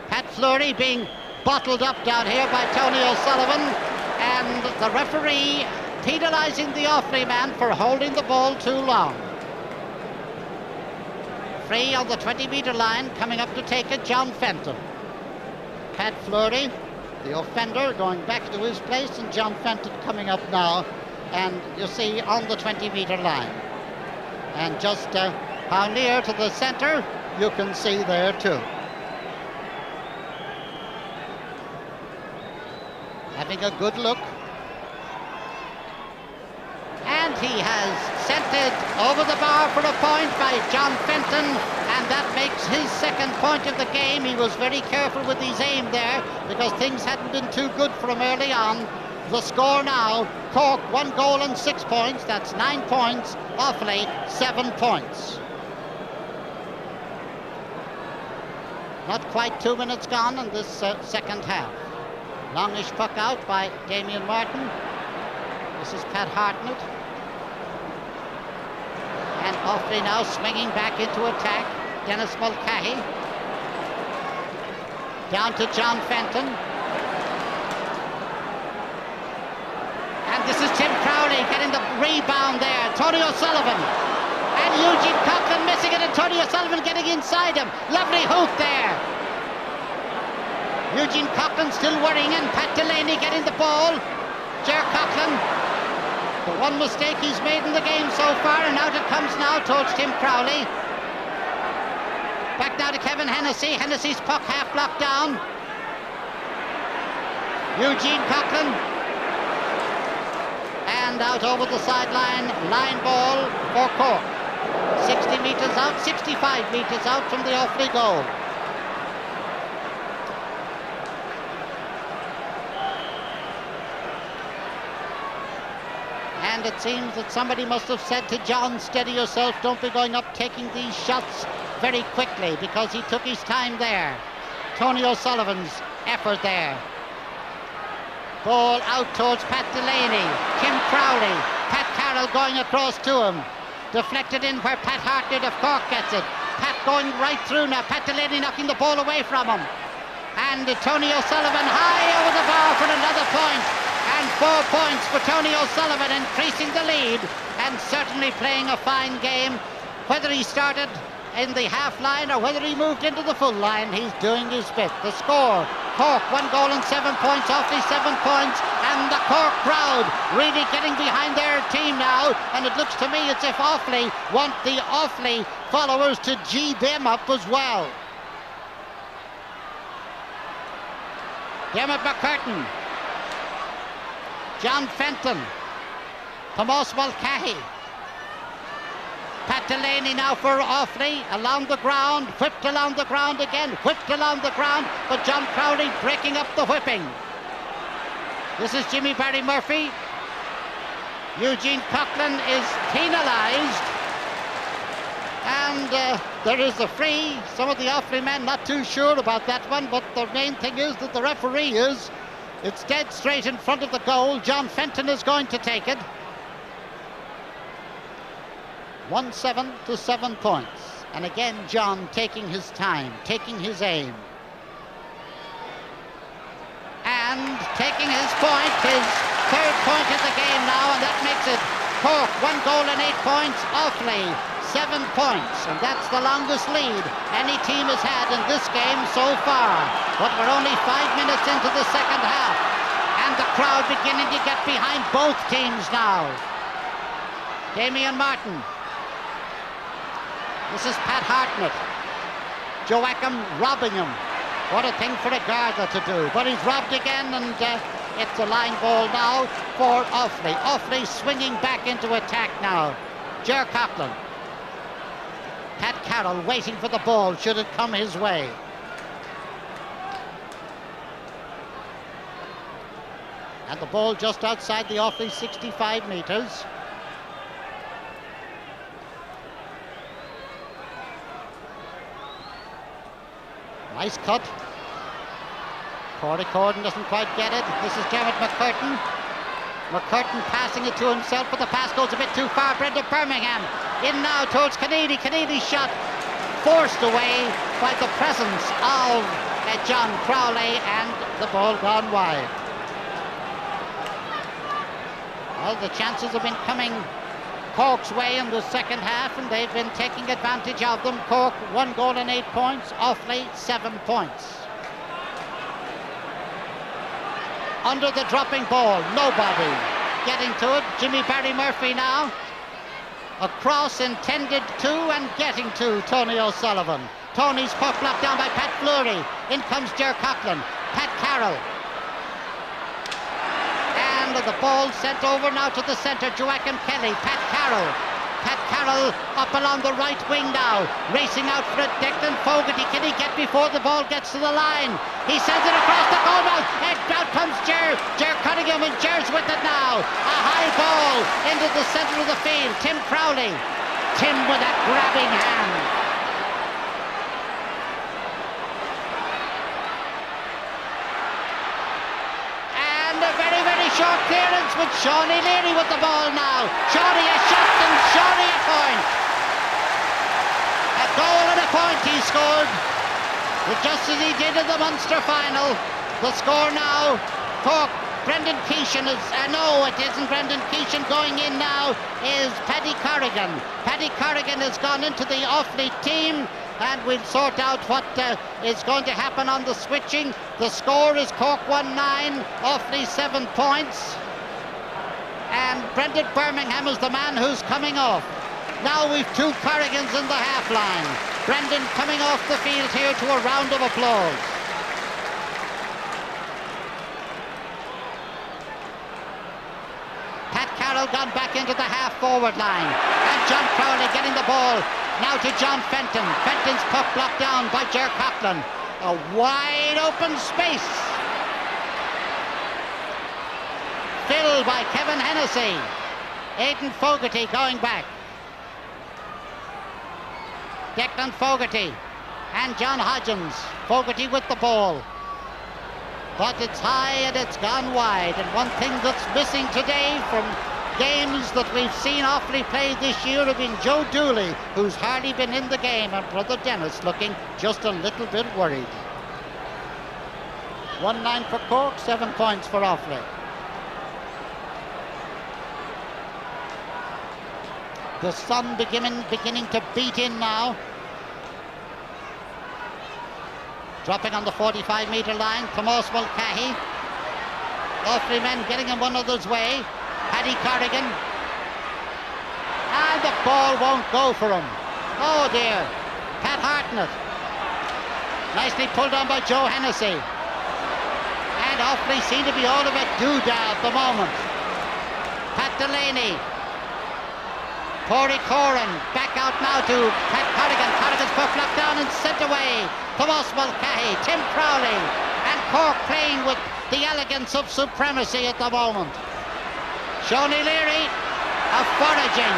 Pat Fleury being bottled up down here by Tony O'Sullivan, and the referee penalising the Offaly man for holding the ball too long. Free on the 20-metre line, coming up to take it, John Fenton. Pat Fleury, the offender, going back to his place, and John Fenton coming up now, and you see on the 20-metre line. And just how near to the centre you can see there too. Having a good look. And he has sent it over the bar for a point by John Fenton, and that makes his second point of the game. He was very careful with his aim there, because things hadn't been too good for him early on. The score now, Cork 1 goal and 6 points, that's 9 points, Offaly 7 points. Not quite 2 minutes gone in this second half. Longish puck out by Damien Martin. This is Pat Hartnett. And Offaly now swinging back into attack. Dennis Mulcahy. Down to John Fenton. And this is Tim Crowley getting the rebound there. Tony O'Sullivan. And Eugene Coughlin missing it, and Tony O'Sullivan getting inside him. Lovely hoop there. Eugene Coughlin still worrying, and Pat Delaney getting the ball. Ger Coughlin, the one mistake he's made in the game so far, and out it comes now towards Tim Crowley. Back now to Kevin Hennessy. Hennessy's puck half blocked down. Eugene Coughlin. And out over the sideline, line ball for Cork. 60 metres out, 65 metres out from the Offaly goal. And it seems that somebody must have said to John, steady yourself, don't be going up taking these shots very quickly, because he took his time there. Tony O'Sullivan's effort there. Ball out towards Pat Delaney. Tim Crowley. Pat Carroll going across to him. Deflected in where Pat Hartnett of Cork gets it. Pat going right through now. Pat Delaney knocking the ball away from him. And Tony O'Sullivan high over the bar for another point. And 4 points for Tony O'Sullivan, increasing the lead and certainly playing a fine game. Whether he started in the half line or whether he moved into the full line, he's doing his bit. The score, Cork 1 goal and 7 points, Offaly 7 points, and the Cork crowd really getting behind their team now, and it looks to me as if Offaly want the Offaly followers to G them up as well. Dermot McCurtain, John Fenton, Tomas Mulcahy. Pat Delaney now for Offaly, along the ground, whipped along the ground again, whipped along the ground, but John Crowley breaking up the whipping. This is Jimmy Barry Murphy. Eugene Coughlin is penalised, and there is a free. Some of the Offaly men not too sure about that one, but the main thing is that the referee is. It's dead straight in front of the goal. John Fenton is going to take it. 1-7 to 7 points. And again, John taking his time, taking his aim. And taking his point, his third point of the game now, and that makes it Cork 1 goal and 8 points, Offaly 7 points. And that's the longest lead any team has had in this game so far. But we're only 5 minutes into the second half. And the crowd beginning to get behind both teams now. Damien Martin. This is Pat Hartnett. Joachim robbing him. What a thing for a Garda to do. But he's robbed again, and it's a line ball now for Offaly. Offaly swinging back into attack now. Ger Coughlin. Pat Carroll waiting for the ball should it come his way. And the ball just outside the Offaly 65 metres. Nice cut. Corey Corden doesn't quite get it. This is Dermot McCurtain. McCurtain passing it to himself, but the pass goes a bit too far. Brendan Birmingham in now towards Kennedy. Kennedy's shot forced away by the presence of John Crowley, and the ball gone wide. Well, the chances have been coming Cork's way in the second half, and they've been taking advantage of them. Cork 1 goal and 8 points, Offaly 7 points. Under the dropping ball, nobody getting to it. Jimmy Barry Murphy now. A cross intended to and getting to Tony O'Sullivan. Tony's puck blocked down by Pat Fleury. In comes Ger Coughlin. Pat Carroll. And the ball sent over now to the centre. Joachim Kelly. Pat Carroll. Pat Carroll up along the right wing now. Racing out for it. Declan Fogarty. Can he get before the ball gets to the line? He sends it across the goal mouth. And out comes Ger Cunningham, and Ger's with it now. A high ball into the centre of the field. Tim Crowley. Tim with a grabbing hand. Short clearance with Shawnee Leary with the ball now. Shawnee a shot and Shawnee a point. A goal and a point he scored. Just as he did in the Munster final. The score now, Cork. Brendan Keeshan is, no, it isn't Brendan Keeshan going in now, is Paddy Corrigan. Paddy Corrigan has gone into the Offaly team, and we'll sort out what is going to happen on the switching. The score is Cork 1-9, Offaly 7 points. And Brendan Birmingham is the man who's coming off. Now we've 2 Corrigans in the half line. Brendan coming off the field here to a round of applause. Pat Carroll gone back into the half-forward line. And John Crowley getting the ball now to John Fenton. Fenton's puck blocked down by Ger Coughlin. A wide open space. Filled by Kevin Hennessy. Aidan Fogarty going back. Declan Fogarty and John Hodgins. Fogarty with the ball. But it's high and it's gone wide. And one thing that's missing today from games that we've seen Offaly play this year have been Joe Dooley, who's hardly been in the game, and brother Dennis looking just a little bit worried. 1-9 for Cork, 7 points for Offaly. The sun beginning to beat in now. Dropping on the 45-metre line, Tomas Mulcahy. Offaly men getting in one another's way. Paddy Corrigan. And the ball won't go for him. Oh dear. Pat Hartnett. Nicely pulled on by Joe Hennessy. And Offaly seem to be all of a doodah at the moment. Pat Delaney. Corey Coran back out now to Pat Corrigan. Corrigan's puck knocked down and sent away. Tomas Mulcahy, Tim Crowley, and Cork playing with the elegance of supremacy at the moment. Sean O'Leary, a foraging,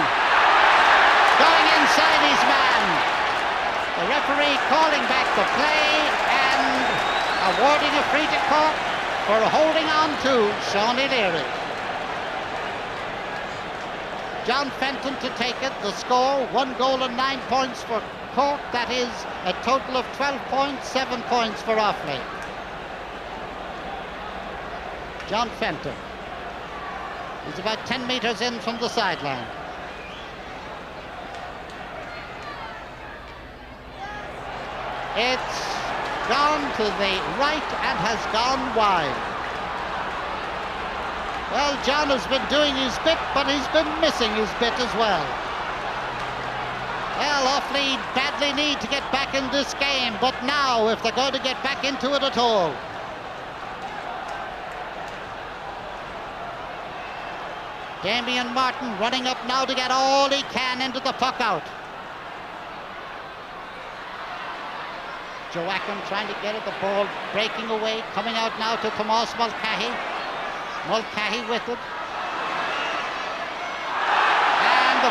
going inside his man. The referee calling back the play and awarding a free to Cork for holding on to Sean O'Leary. John Fenton to take it. The score, 1 goal and 9 points for Cork. That is a total of 12 points, 7 points for Offaly. John Fenton. He's about 10 metres in from the sideline. It's gone to the right and has gone wide. Well, John has been doing his bit, but he's been missing his bit as well. Well, Offaly badly need to get back in this game, but now, if they're going to get back into it at all. Damien Martin running up now to get all he can into the puck out. Joachim trying to get at the ball, breaking away, coming out now to Tomas Mulcahy. Mulcahy with it. And the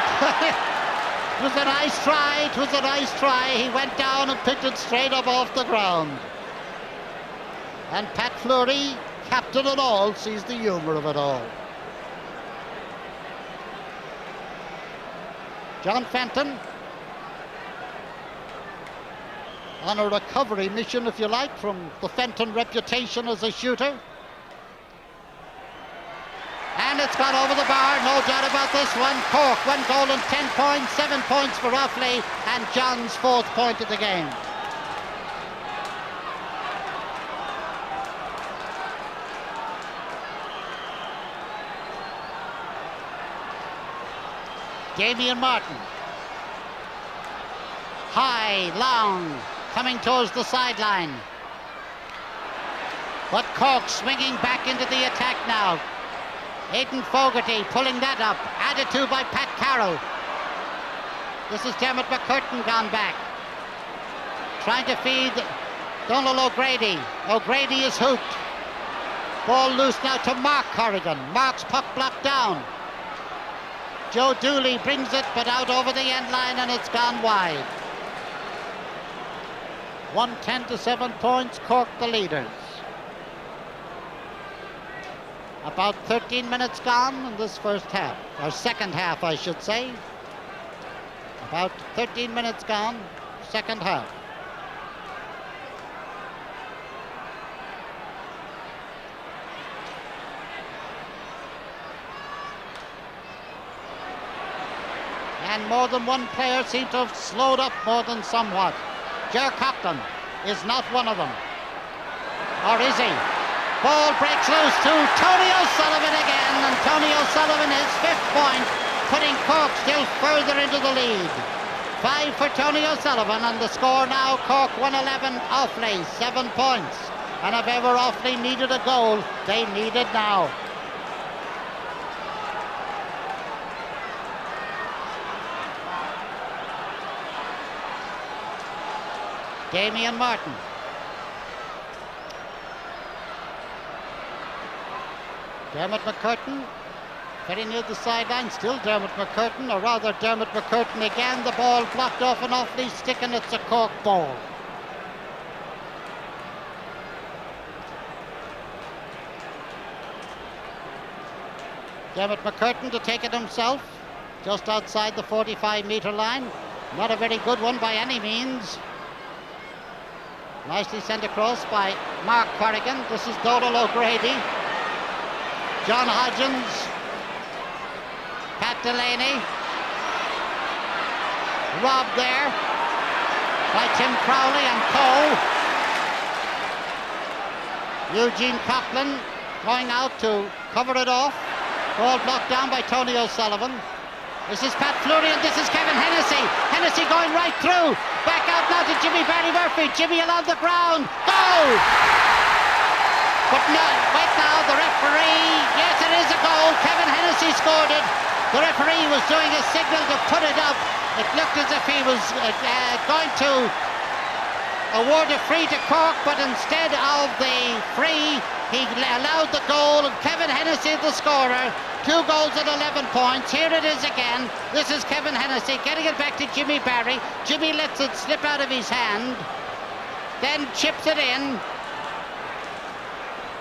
it was a nice try, it was a nice try. He went down and picked it straight up off the ground. And Pat Fleury, captain and all, sees the humour of it all. John Fenton on a recovery mission, if you like, from the Fenton reputation as a shooter. And it's gone over the bar, no doubt about this one. Cork, 1 goal and 10 points, 7 points for Offaly, and John's 4th point of the game. Damien Martin. High, long, coming towards the sideline. But Cork swinging back into the attack now. Aidan Fogarty pulling that up, added to by Pat Carroll. This is Dermot McCurtain gone back. Trying to feed Donald O'Grady. O'Grady is hooped. Ball loose now to Mark Corrigan. Mark's puck blocked down. Joe Dooley brings it, but out over the end line, and it's gone wide. 1-10 to 7 points, Cork the leaders. About 13 minutes gone in this first half, or second half, I should say. About 13 minutes gone, second half. And more than one player seemed to have slowed up more than somewhat. Ger Coughlin is not one of them. Or is he? Ball breaks loose to Tony O'Sullivan again, and Tony O'Sullivan his 5th point, putting Cork still further into the lead. 5 for Tony O'Sullivan, and the score now, Cork 111, Offaly 7 points. And if ever Offaly needed a goal, they need it now. Damien Martin. Dermot McCurtain very near the sideline, still Dermot McCurtain, or rather Dermot McCurtain again. The ball blocked off an Offaly stick, and it's a Cork ball. Dermot McCurtain to take it himself, just outside the 45-metre line. Not a very good one by any means. Nicely sent across by Mark Corrigan. This is Donal O'Grady. John Hodgins. Pat Delaney. Robbed there by Tim Crowley and Co. Eugene Coughlin going out to cover it off. Ball blocked down by Tony O'Sullivan. This is Pat Fleury, and this is Kevin Hennessy. Hennessy going right through. Back out now to Jimmy Barry Murphy. Jimmy along the ground. Goal! But no, wait now, the referee. Yes, it is a goal. Kevin Hennessy scored it. The referee was doing a signal to put it up. It looked as if he was going to award a free to Cork, but instead of the free, he allowed the goal, and Kevin Hennessy, the scorer. 2 goals and 11 points. Here it is again. This is Kevin Hennessy getting it back to Jimmy Barry. Jimmy lets it slip out of his hand, then chips it in.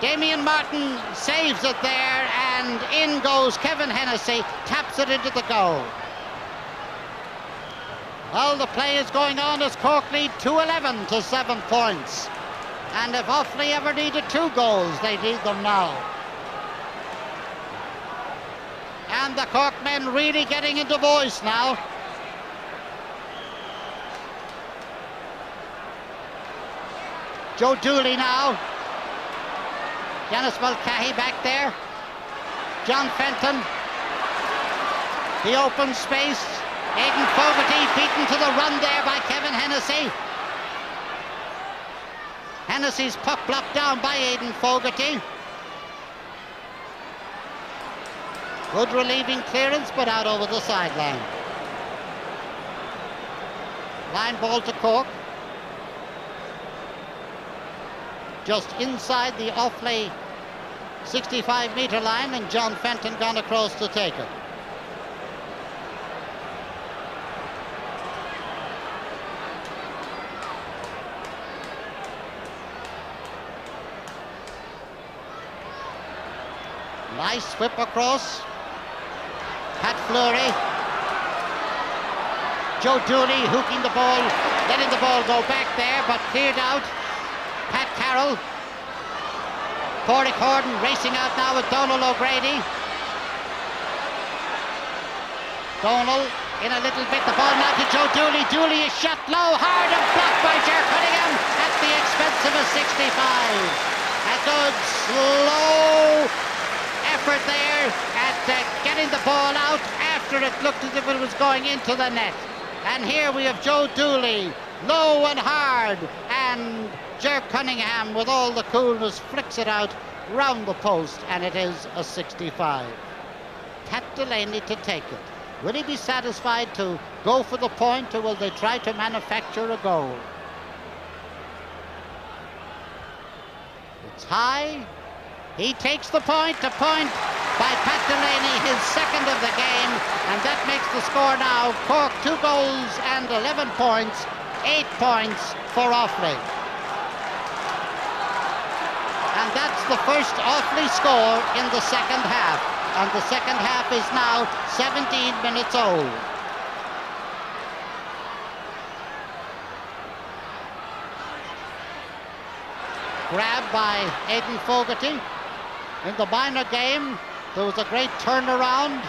Damien Martin saves it there, and in goes Kevin Hennessy, taps it into the goal. Well, the play is going on as Cork lead 2-11 to 7 points. And if Offaly ever needed 2 goals, they need them now. And the Cork men really getting into voice now. Joe Dooley now. Dennis Mulcahy back there. John Fenton. The open space. Aidan Fogarty beaten to the run there by Kevin Hennessy. Hennessy's puck blocked down by Aidan Fogarty. Good relieving clearance, but out over the sideline. Line ball to Cork. Just inside the Offaly 65-metre line, and John Fenton gone across to take it. Nice whip across. Pat Fleury. Joe Dooley hooking the ball, letting the ball go back there, but cleared out. Pat Carroll. Pádraig Horton racing out now with Donal O'Grady. Donal in a little bit, the ball now to Joe Dooley. Dooley is shot low, hard, and blocked by Ger Cunningham at the expense of a 65. A good slow effort there at getting the ball out after it looked as if it was going into the net. And here we have Joe Dooley, low and hard, and Ger Cunningham with all the coolness flicks it out round the post, and it is a 65. Pat Delaney to take it. Will he be satisfied to go for the point, or will they try to manufacture a goal? It's high. He takes the point, a point by Pat Delaney, his second of the game, and that makes the score now Cork 2 goals and 11 points, 8 points for Offaly. And that's the first Offaly score in the second half, and the second half is now 17 minutes old. Grab by Aidan Fogarty. In the minor game, there was a great turnaround.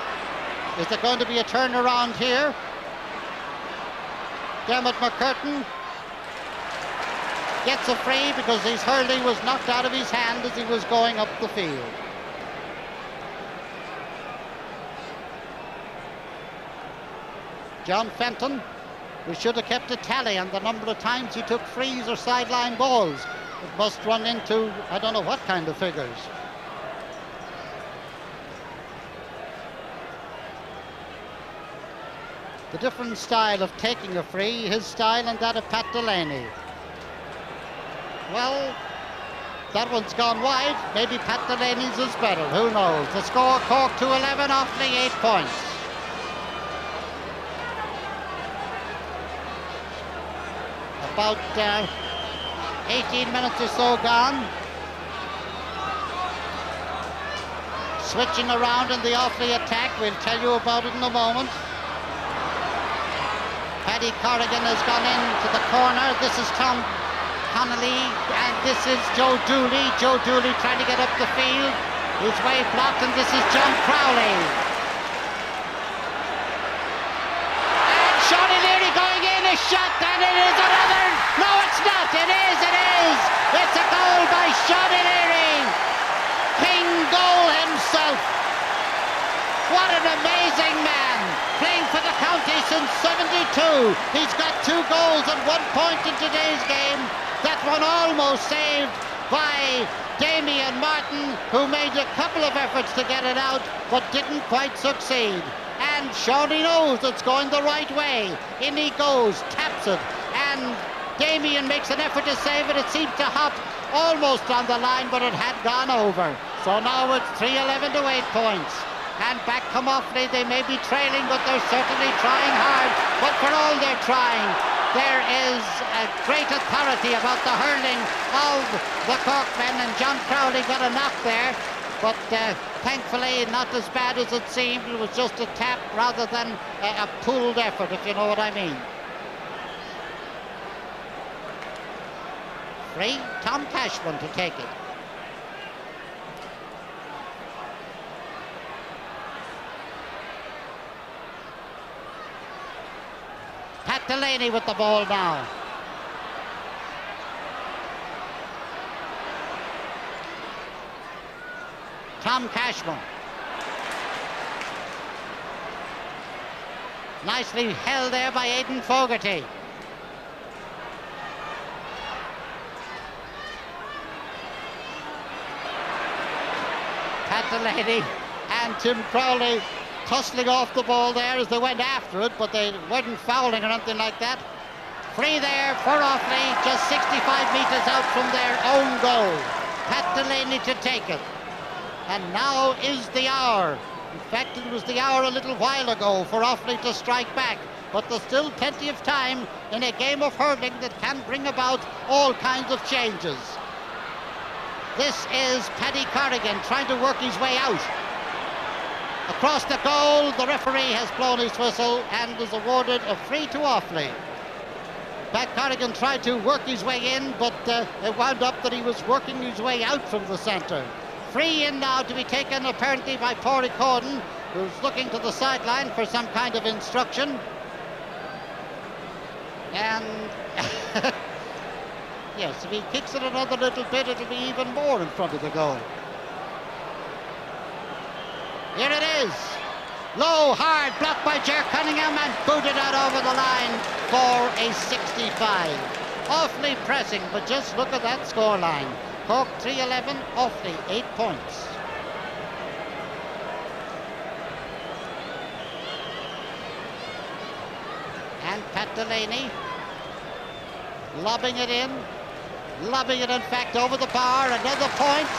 Is there going to be a turnaround here? Dermot McCurtain gets a free because his hurling was knocked out of his hand as he was going up the field. John Fenton, we should have kept a tally on the number of times he took frees or sideline balls. It must run into, I don't know what kind of figures. The different style of taking a free, his style and that of Pat Delaney. Well, that one's gone wide. Maybe Pat Delaney's is better. Who knows? The score, Cork 2-11, Offaly 8 points. About 18 minutes or so gone. Switching around in the Offaly attack. We'll tell you about it in a moment. Paddy Corrigan has gone into the corner. This is Tom Connolly, and this is Joe Dooley. Joe Dooley trying to get up the field. His way blocked, and this is John Crowley. And Sean Leary going in, a shot, and it is another. No, it's not. It is. It's a goal by Sean Leary. King goal himself. What an amazing man. Playing for the county since 72. He's got 2 goals and 1 point in today's game. That one almost saved by Damien Martin, who made a couple of efforts to get it out, but didn't quite succeed. And Shawnee knows it's going the right way. In he goes, taps it, and Damien makes an effort to save it. It seemed to hop almost on the line, but it had gone over. So now it's 3-11 to 8 points. And back come Offaly. They may be trailing, but they're certainly trying hard. But for all they're trying, there is a great authority about the hurling of the Cork men, and John Crowley got a knock there. But thankfully not as bad as it seemed. It was just a tap rather than a pulled effort, if you know what I mean. Free, Tom Cashman to take it. Pat Delaney with the ball now. Tom Cashman. Nicely held there by Aidan Fogarty. Pat Delaney and Tim Crowley tussling off the ball there as they went after it, but they weren't fouling or anything like that. Free there for Offaly, just 65 metres out from their own goal. Pat Delaney to take it. And now is the hour. In fact, it was the hour a little while ago for Offaly to strike back. But there's still plenty of time in a game of hurling that can bring about all kinds of changes. This is Paddy Corrigan trying to work his way out. Across the goal, the referee has blown his whistle and is awarded a free to Offaly. Pat Corrigan tried to work his way in, but it wound up that he was working his way out from the centre. Free in now to be taken apparently by Pádraig Coden, who's looking to the sideline for some kind of instruction. And yes, if he kicks it another little bit, it'll be even more in front of the goal. Here it is. Low, hard, blocked by Ger Cunningham and booted out over the line for a 65. Awfully pressing, but just look at that scoreline. Cork 3-11, Offaly 8 points. And Pat Delaney lobbing it in. Lobbing it, in fact, over the bar. Another point.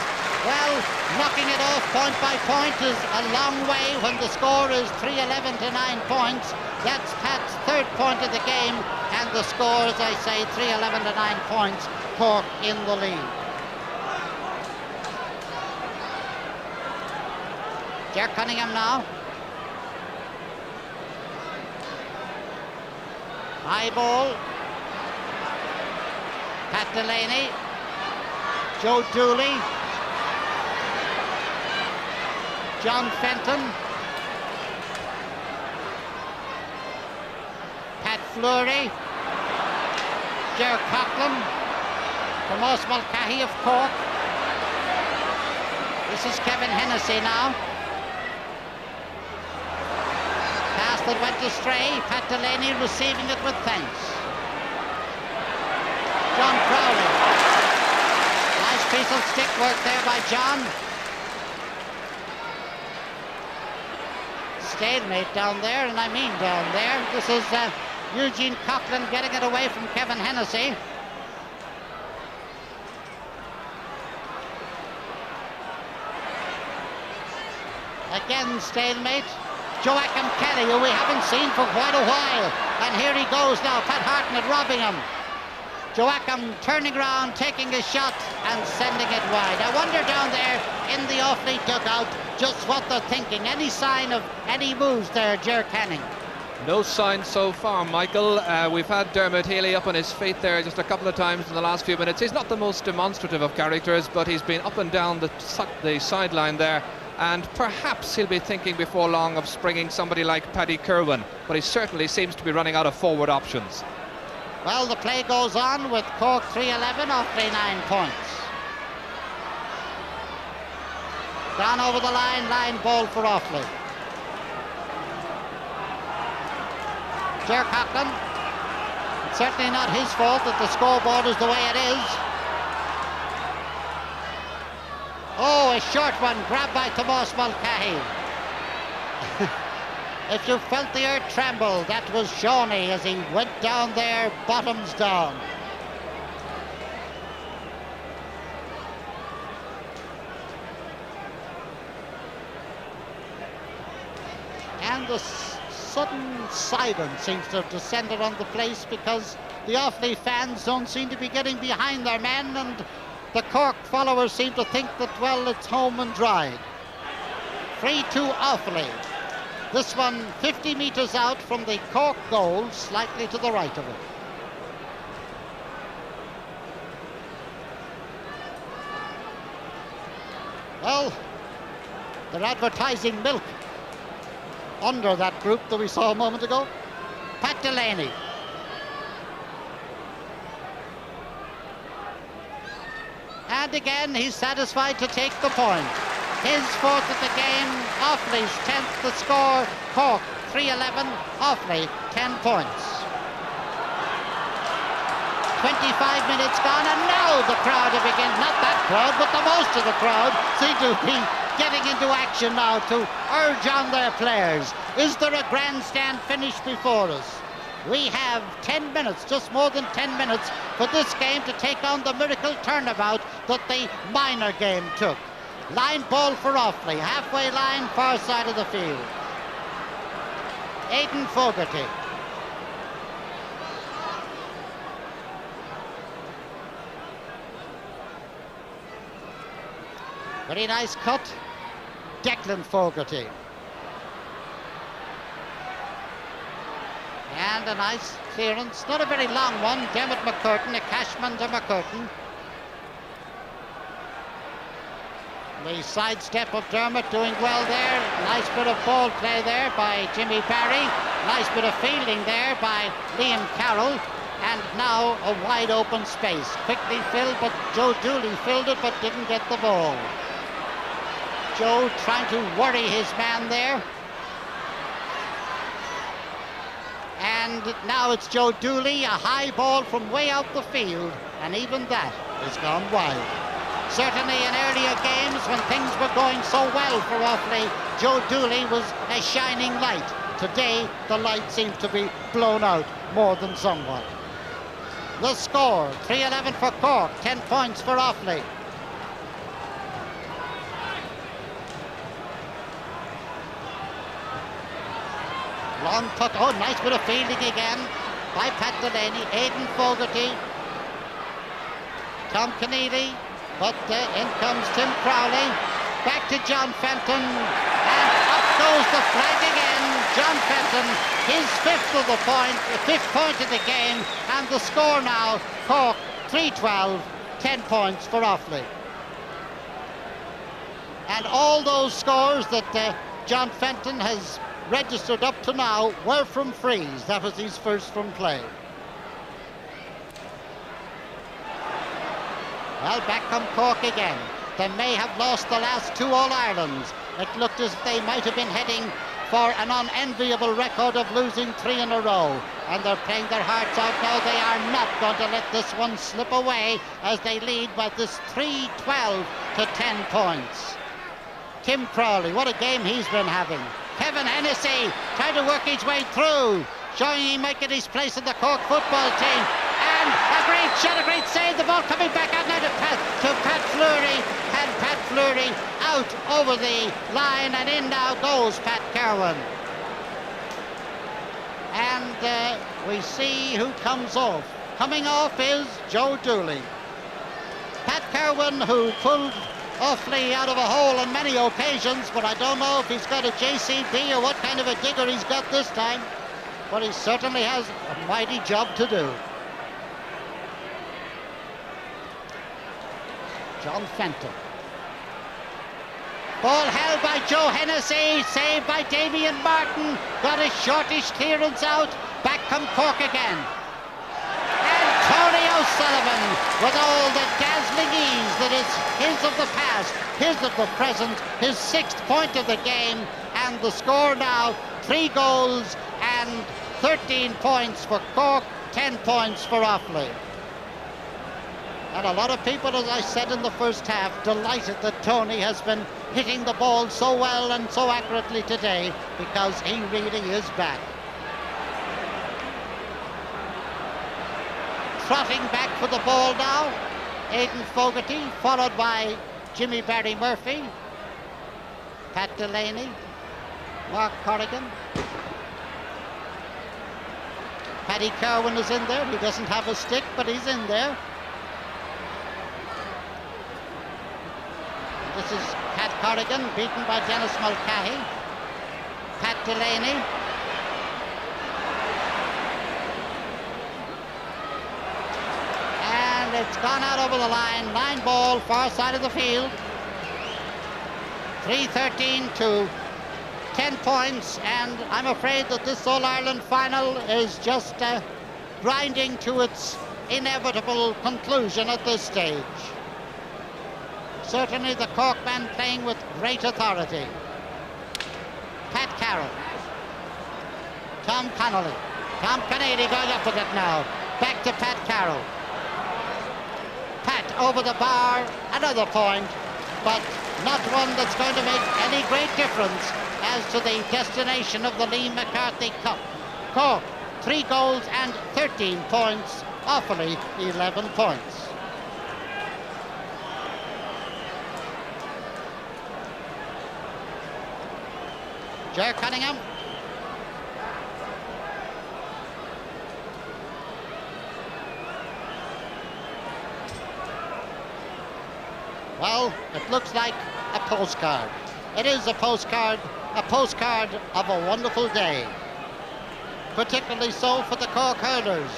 Well, knocking it off point by point is a long way when the score is 3-11 to 9 points. That's Pat's 3rd point of the game, and the score, as I say, 3-11 to 9 points. Cork in the lead. Ger Cunningham now. High ball. Pat Delaney. Joe Dooley. John Fenton. Pat Fleury. Ger Coughlin. Tomas Mulcahy of Cork. This is Kevin Hennessy now. Pass that went astray. Pat Delaney receiving it with thanks. John Crowley. Nice piece of stick work there by John. Stalemate down there, and I mean down there. This is Eugene Coughlin getting it away from Kevin Hennessy. Again, stalemate. Joachim Kelly, who we haven't seen for quite a while. And here he goes now, Pat Hartnett robbing him. Joachim turning around, taking a shot and sending it wide. I wonder down there in the Offaly dugout just what they're thinking. Any sign of any moves there, Ger Canning? No sign so far, Michael. We've had Dermot Healy up on his feet there just a couple of times in the last few minutes. He's not the most demonstrative of characters, but he's been up and down the sideline there, and perhaps he'll be thinking before long of springing somebody like Paddy Kirwan, but he certainly seems to be running out of forward options. Well, the play goes on with Cork 3-11, Offaly 9 points. Down over the line ball for Offaly. Ger Coughlin, it's certainly not his fault that the scoreboard is the way it is. Oh, a short one, grabbed by Tomas Mulcahy. If you felt the earth tremble, that was Shawnee as he went down there, bottoms down. And the sudden silence seems to have descended on the place because the Offaly fans don't seem to be getting behind their men, and the Cork followers seem to think that, well, it's home and dry. 3-2 Offaly. This one 50 metres out from the Cork goal, slightly to the right of it. Well, they're advertising milk under that group that we saw a moment ago. Pat Delaney. And again, he's satisfied to take the point. His fourth of the game, Offaly's 10th the score. Cork 3-11, Offaly 10 points. 25 minutes gone, and now the crowd are beginning, not that crowd, but the most of the crowd seem to be getting into action now to urge on their players. Is there a grandstand finish before us? We have 10 minutes, just more than 10 minutes, for this game to take on the miracle turnabout that the minor game took. Line ball for Offaly, halfway line, far side of the field. Aidan Fogarty. Very nice cut. Declan Fogarty. And a nice clearance, not a very long one. Dermot McCurtain, a Cashman to McCurtain. The sidestep of Dermot doing well there. Nice bit of ball play there by Jimmy Barry. Nice bit of fielding there by Liam Carroll. And now a wide open space. Quickly filled, but Joe Dooley filled it but didn't get the ball. Joe trying to worry his man there. And now it's Joe Dooley, a high ball from way out the field, and even that has gone wide. Certainly in earlier games when things were going so well for Offaly, Joe Dooley was a shining light. Today the light seems to be blown out more than somewhat. The score, 3-11 for Cork, 10 points for Offaly. Long puck, oh, nice bit of fielding again by Pat Delaney. Aidan Fogarty, Tom Keneally, but in comes Tim Crowley. Back to John Fenton, and up goes the flag again. John Fenton, his fifth point of the game, and the score now, Cork 3-12, 10 points for Offaly. And all those scores that John Fenton has registered up to now were from frees. That was his first from play. Well, back come Cork again. They may have lost the last two All-Irelands. It looked as if they might have been heading for an unenviable record of losing 3 in a row. And they're playing their hearts out now. They are not going to let this one slip away as they lead by this 3-12 to 10 points. Tim Crowley, what a game he's been having. Kevin Hennessy trying to work his way through, showing he might get his place in the Cork football team. And a great shot, a great save. The ball coming back out now to Pat Fleury. And Pat Fleury out over the line, and in now goes Pat Kerwin. And we see who comes off. Coming off is Joe Dooley. Pat Kerwin, who pulled Offaly out of a hole on many occasions, but I don't know if he's got a JCB or what kind of a digger he's got this time. But he certainly has a mighty job to do. John Fenton. Ball held by Joe Hennessy, saved by Damien Martin. Got a shortish clearance out. Back come Cork again. And Tony O'Sullivan, with all the dazzling ease that is his of the past, his of the present, his 6th point of the game, and the score now 3 goals and 13 points for Cork, 10 points for Offaly. And a lot of people, as I said in the first half, delighted that Tony has been hitting the ball so well and so accurately today, because he really is back. Trotting back for the ball now, Aidan Fogarty, followed by Jimmy Barry Murphy, Pat Delaney, Mark Corrigan. Paddy Kerwin is in there. He doesn't have a stick, but he's in there. This is Pat Corrigan, beaten by Dennis Mulcahy. Pat Delaney. And it's gone out over the line. 9 ball, far side of the field. 3-13 to 10 points, and I'm afraid that this All-Ireland final is just grinding to its inevitable conclusion at this stage. Certainly the Cork men playing with great authority. Pat Carroll. Tom Connolly. Tom Kennedy going up with it now. Back to Pat Carroll. Pat over the bar, another point, but not one that's going to make any great difference as to the destination of the Lee McCarthy Cup. Cork, 3 goals and 13 points. Offaly, 11 points. Ger Cunningham. Well, it looks like a postcard. It is a postcard of a wonderful day. Particularly so for the Cork hurlers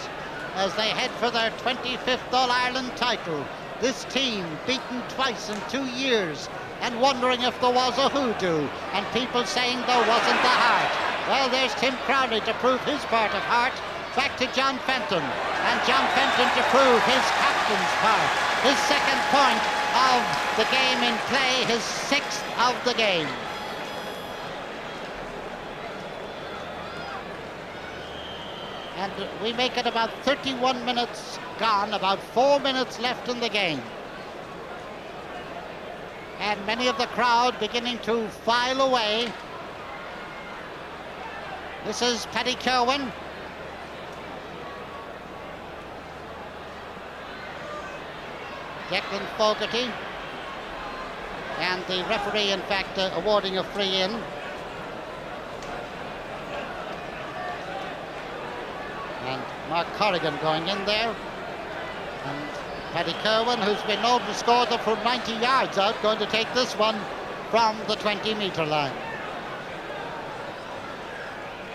as they head for their 25th All-Ireland title. This team beaten twice in 2 years and wondering if there was a hoodoo, and people saying there wasn't the heart. Well, there's Tim Crowley to prove his part of heart. Back to John Fenton, and John Fenton to prove his captain's part. His 2nd point of the game in play, his 6th of the game. And we make it about 31 minutes gone, about 4 minutes left in the game. And many of the crowd beginning to file away. This is Paddy Kerwin. Declan Fogarty. And the referee, in fact, awarding a free in. And Mark Corrigan going in there. And Paddy Kerwin, who's been known to score them from 90 yards out, going to take this one from the 20-metre line.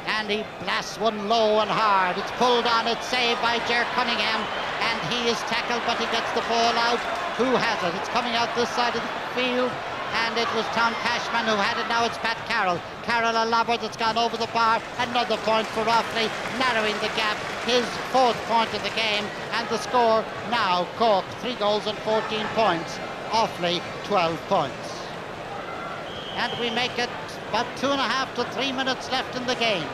And he blasts one low and hard. It's pulled on, it's saved by Ger Cunningham, and he is tackled, but he gets the ball out. Who has it? It's coming out this side of the field, and it was Tom Cashman who had it. Now it's Pat Carroll. Carroll, a lobber that's gone over the bar. Another point for Offaly, narrowing the gap. His 4th point of the game, and the score now Cork 3 goals and 14 points. Offaly 12 points. And we make it about 2.5 to 3 minutes left in the game.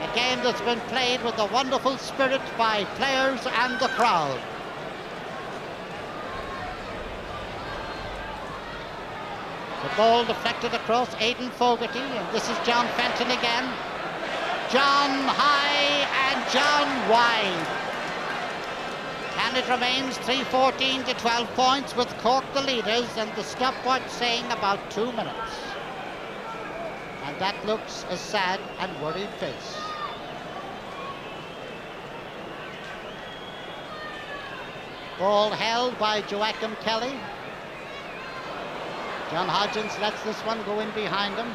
A game that's been played with a wonderful spirit by players and the crowd. The ball deflected across Aidan Fogarty, and this is John Fenton again. John high and John wide. And And it remains 3:14 to 12 points with Cork the leaders and the stopwatch saying about 2 minutes. And that looks a sad and worried face. Ball held by Joachim Kelly. John Hodgins lets this one go in behind him.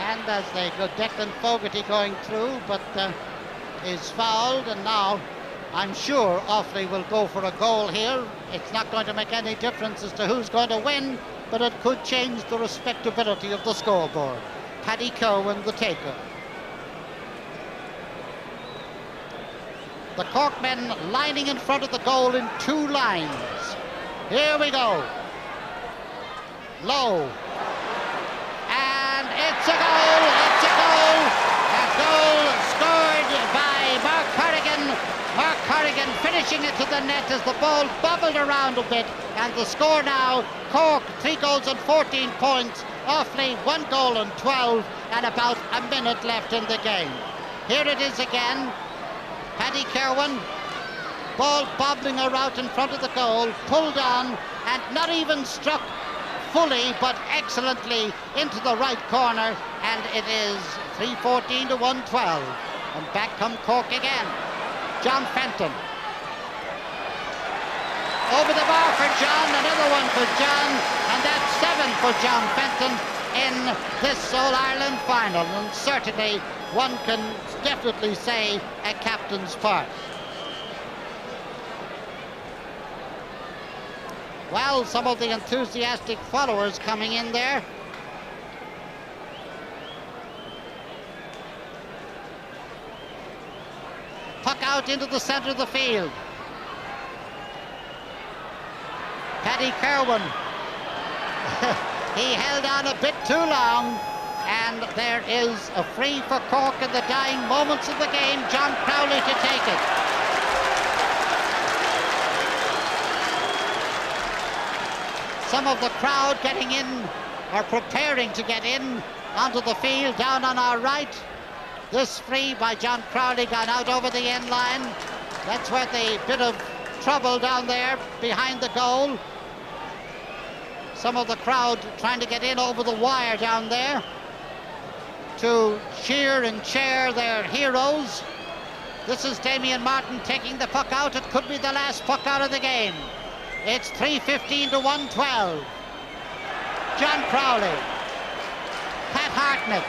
And as they go, Declan Fogarty going through, but is fouled, and now I'm sure Offaly will go for a goal here. It's not going to make any difference as to who's going to win, but it could change the respectability of the scoreboard. Paddy Kerwin, the taker. The Cork men lining in front of the goal in 2 lines. Here we go. Low. And it's a goal! It's a goal! A goal scored by Mark Corrigan. Mark Corrigan finishing it to the net as the ball bobbled around a bit. And the score now, Cork 3 goals and 14 points. Offaly 1 goal and 12, and about a minute left in the game. Here it is again. Paddy Kerwin, ball bobbling around in front of the goal, pulled on and not even struck fully but excellently into the right corner, and it is 3:14 to 1:12. And back come Cork again. John Fenton. Over the bar for John, another one for John, and that's 7 for John Fenton in this All-Ireland Final, and certainly one can definitely say a captain's part. Well, some of the enthusiastic followers coming in there. Puck out into the centre of the field. Paddy Kerwin. He held on a bit too long. And there is a free for Cork in the dying moments of the game. John Crowley to take it. Some of the crowd getting in, or preparing to get in onto the field down on our right. This free by John Crowley gone out over the end line. That's where the bit of trouble down there behind the goal. Some of the crowd trying to get in over the wire down there to cheer and cheer their heroes. This is Damien Martin taking the puck out. It could be the last puck out of the game. It's 3:15 to 1:12. John Crowley. Pat Hartnett.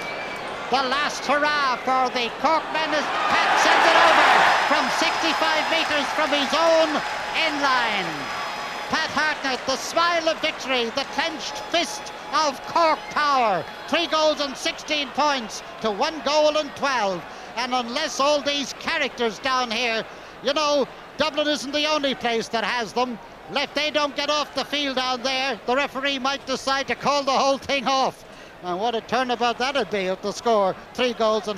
The last hurrah for the Cork men as Pat sends it over from 65 metres from his own end line. Pat Hartnett, the smile of victory, the clenched fist of Cork power. 3 goals and 16 points to 1 goal and 12. And unless all these characters down here, you know, Dublin isn't the only place that has them. If they don't get off the field down there, the referee might decide to call the whole thing off. And what a turnabout that'd be if the score 3 goals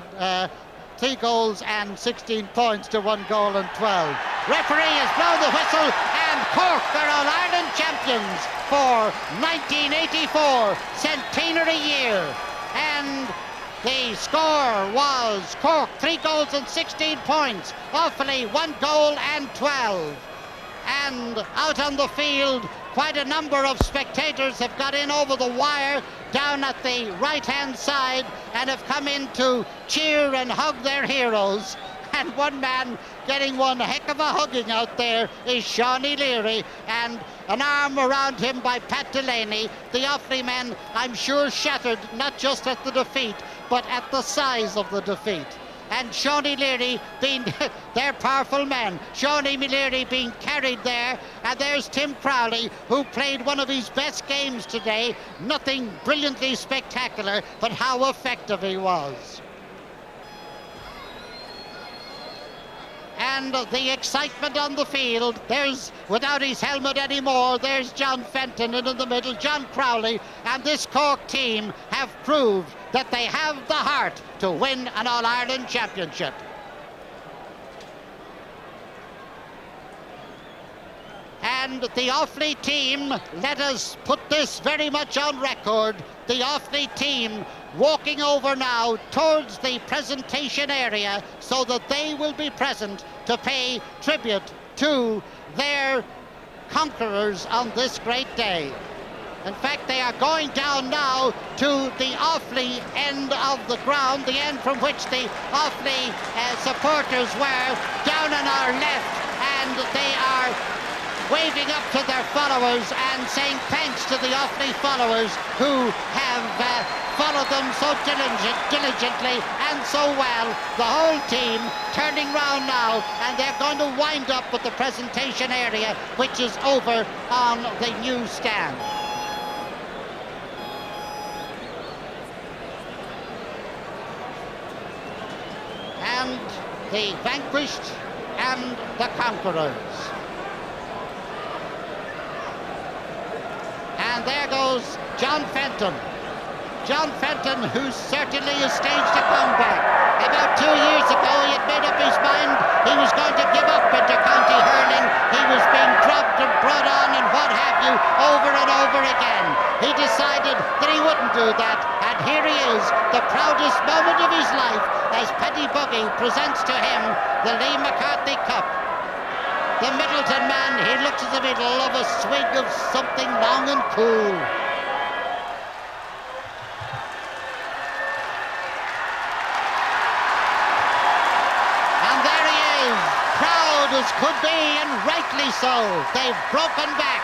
and 16 points to 1 goal and 12. Referee has blown the whistle, and Cork are All-Ireland champions for 1984, centenary year. And the score was Cork 3 goals and 16 points, Offaly 1 goal and 12. And out on the field, quite a number of spectators have got in over the wire down at the right-hand side and have come in to cheer and hug their heroes. And one man getting one heck of a hugging out there is Shawnee Leary, and an arm around him by Pat Delaney. The Offaly men, I'm sure, shattered not just at the defeat, but at the size of the defeat. And Shawnee Leary being their powerful men. Shawnee Leary being carried there. And there's Tim Crowley, who played one of his best games today. Nothing brilliantly spectacular, but how effective he was. And the excitement on the field, there's, without his helmet anymore, there's John Fenton, and in the middle, John Crowley, and this Cork team have proved that they have the heart to win an All-Ireland championship. And the Offaly team, let us put this very much on record, the Offaly team walking over now towards the presentation area so that they will be present to pay tribute to their conquerors on this great day. In fact, they are going down now to the Offaly end of the ground, the end from which the Offaly supporters were, down on our left, and they are waving up to their followers and saying thanks to the Offaly followers who have followed them so diligently and so well. The whole team turning round now, and they're going to wind up with the presentation area, which is over on the new stand. And the vanquished and the conquerors. And there goes John Fenton. John Fenton, who certainly has staged a comeback. About 2 years ago, he had made up his mind he was going to give up inter-county hurling. He was being dropped and brought on and what have you over and over again. He decided that he wouldn't do that, and here he is, the proudest moment of his life, as Paddy Buggy presents to him the Lee McCarthy Cup. The Middleton man, he looks as if he'd love a swig of something long and cool. And there he is, proud as could be, and rightly so. They've broken back.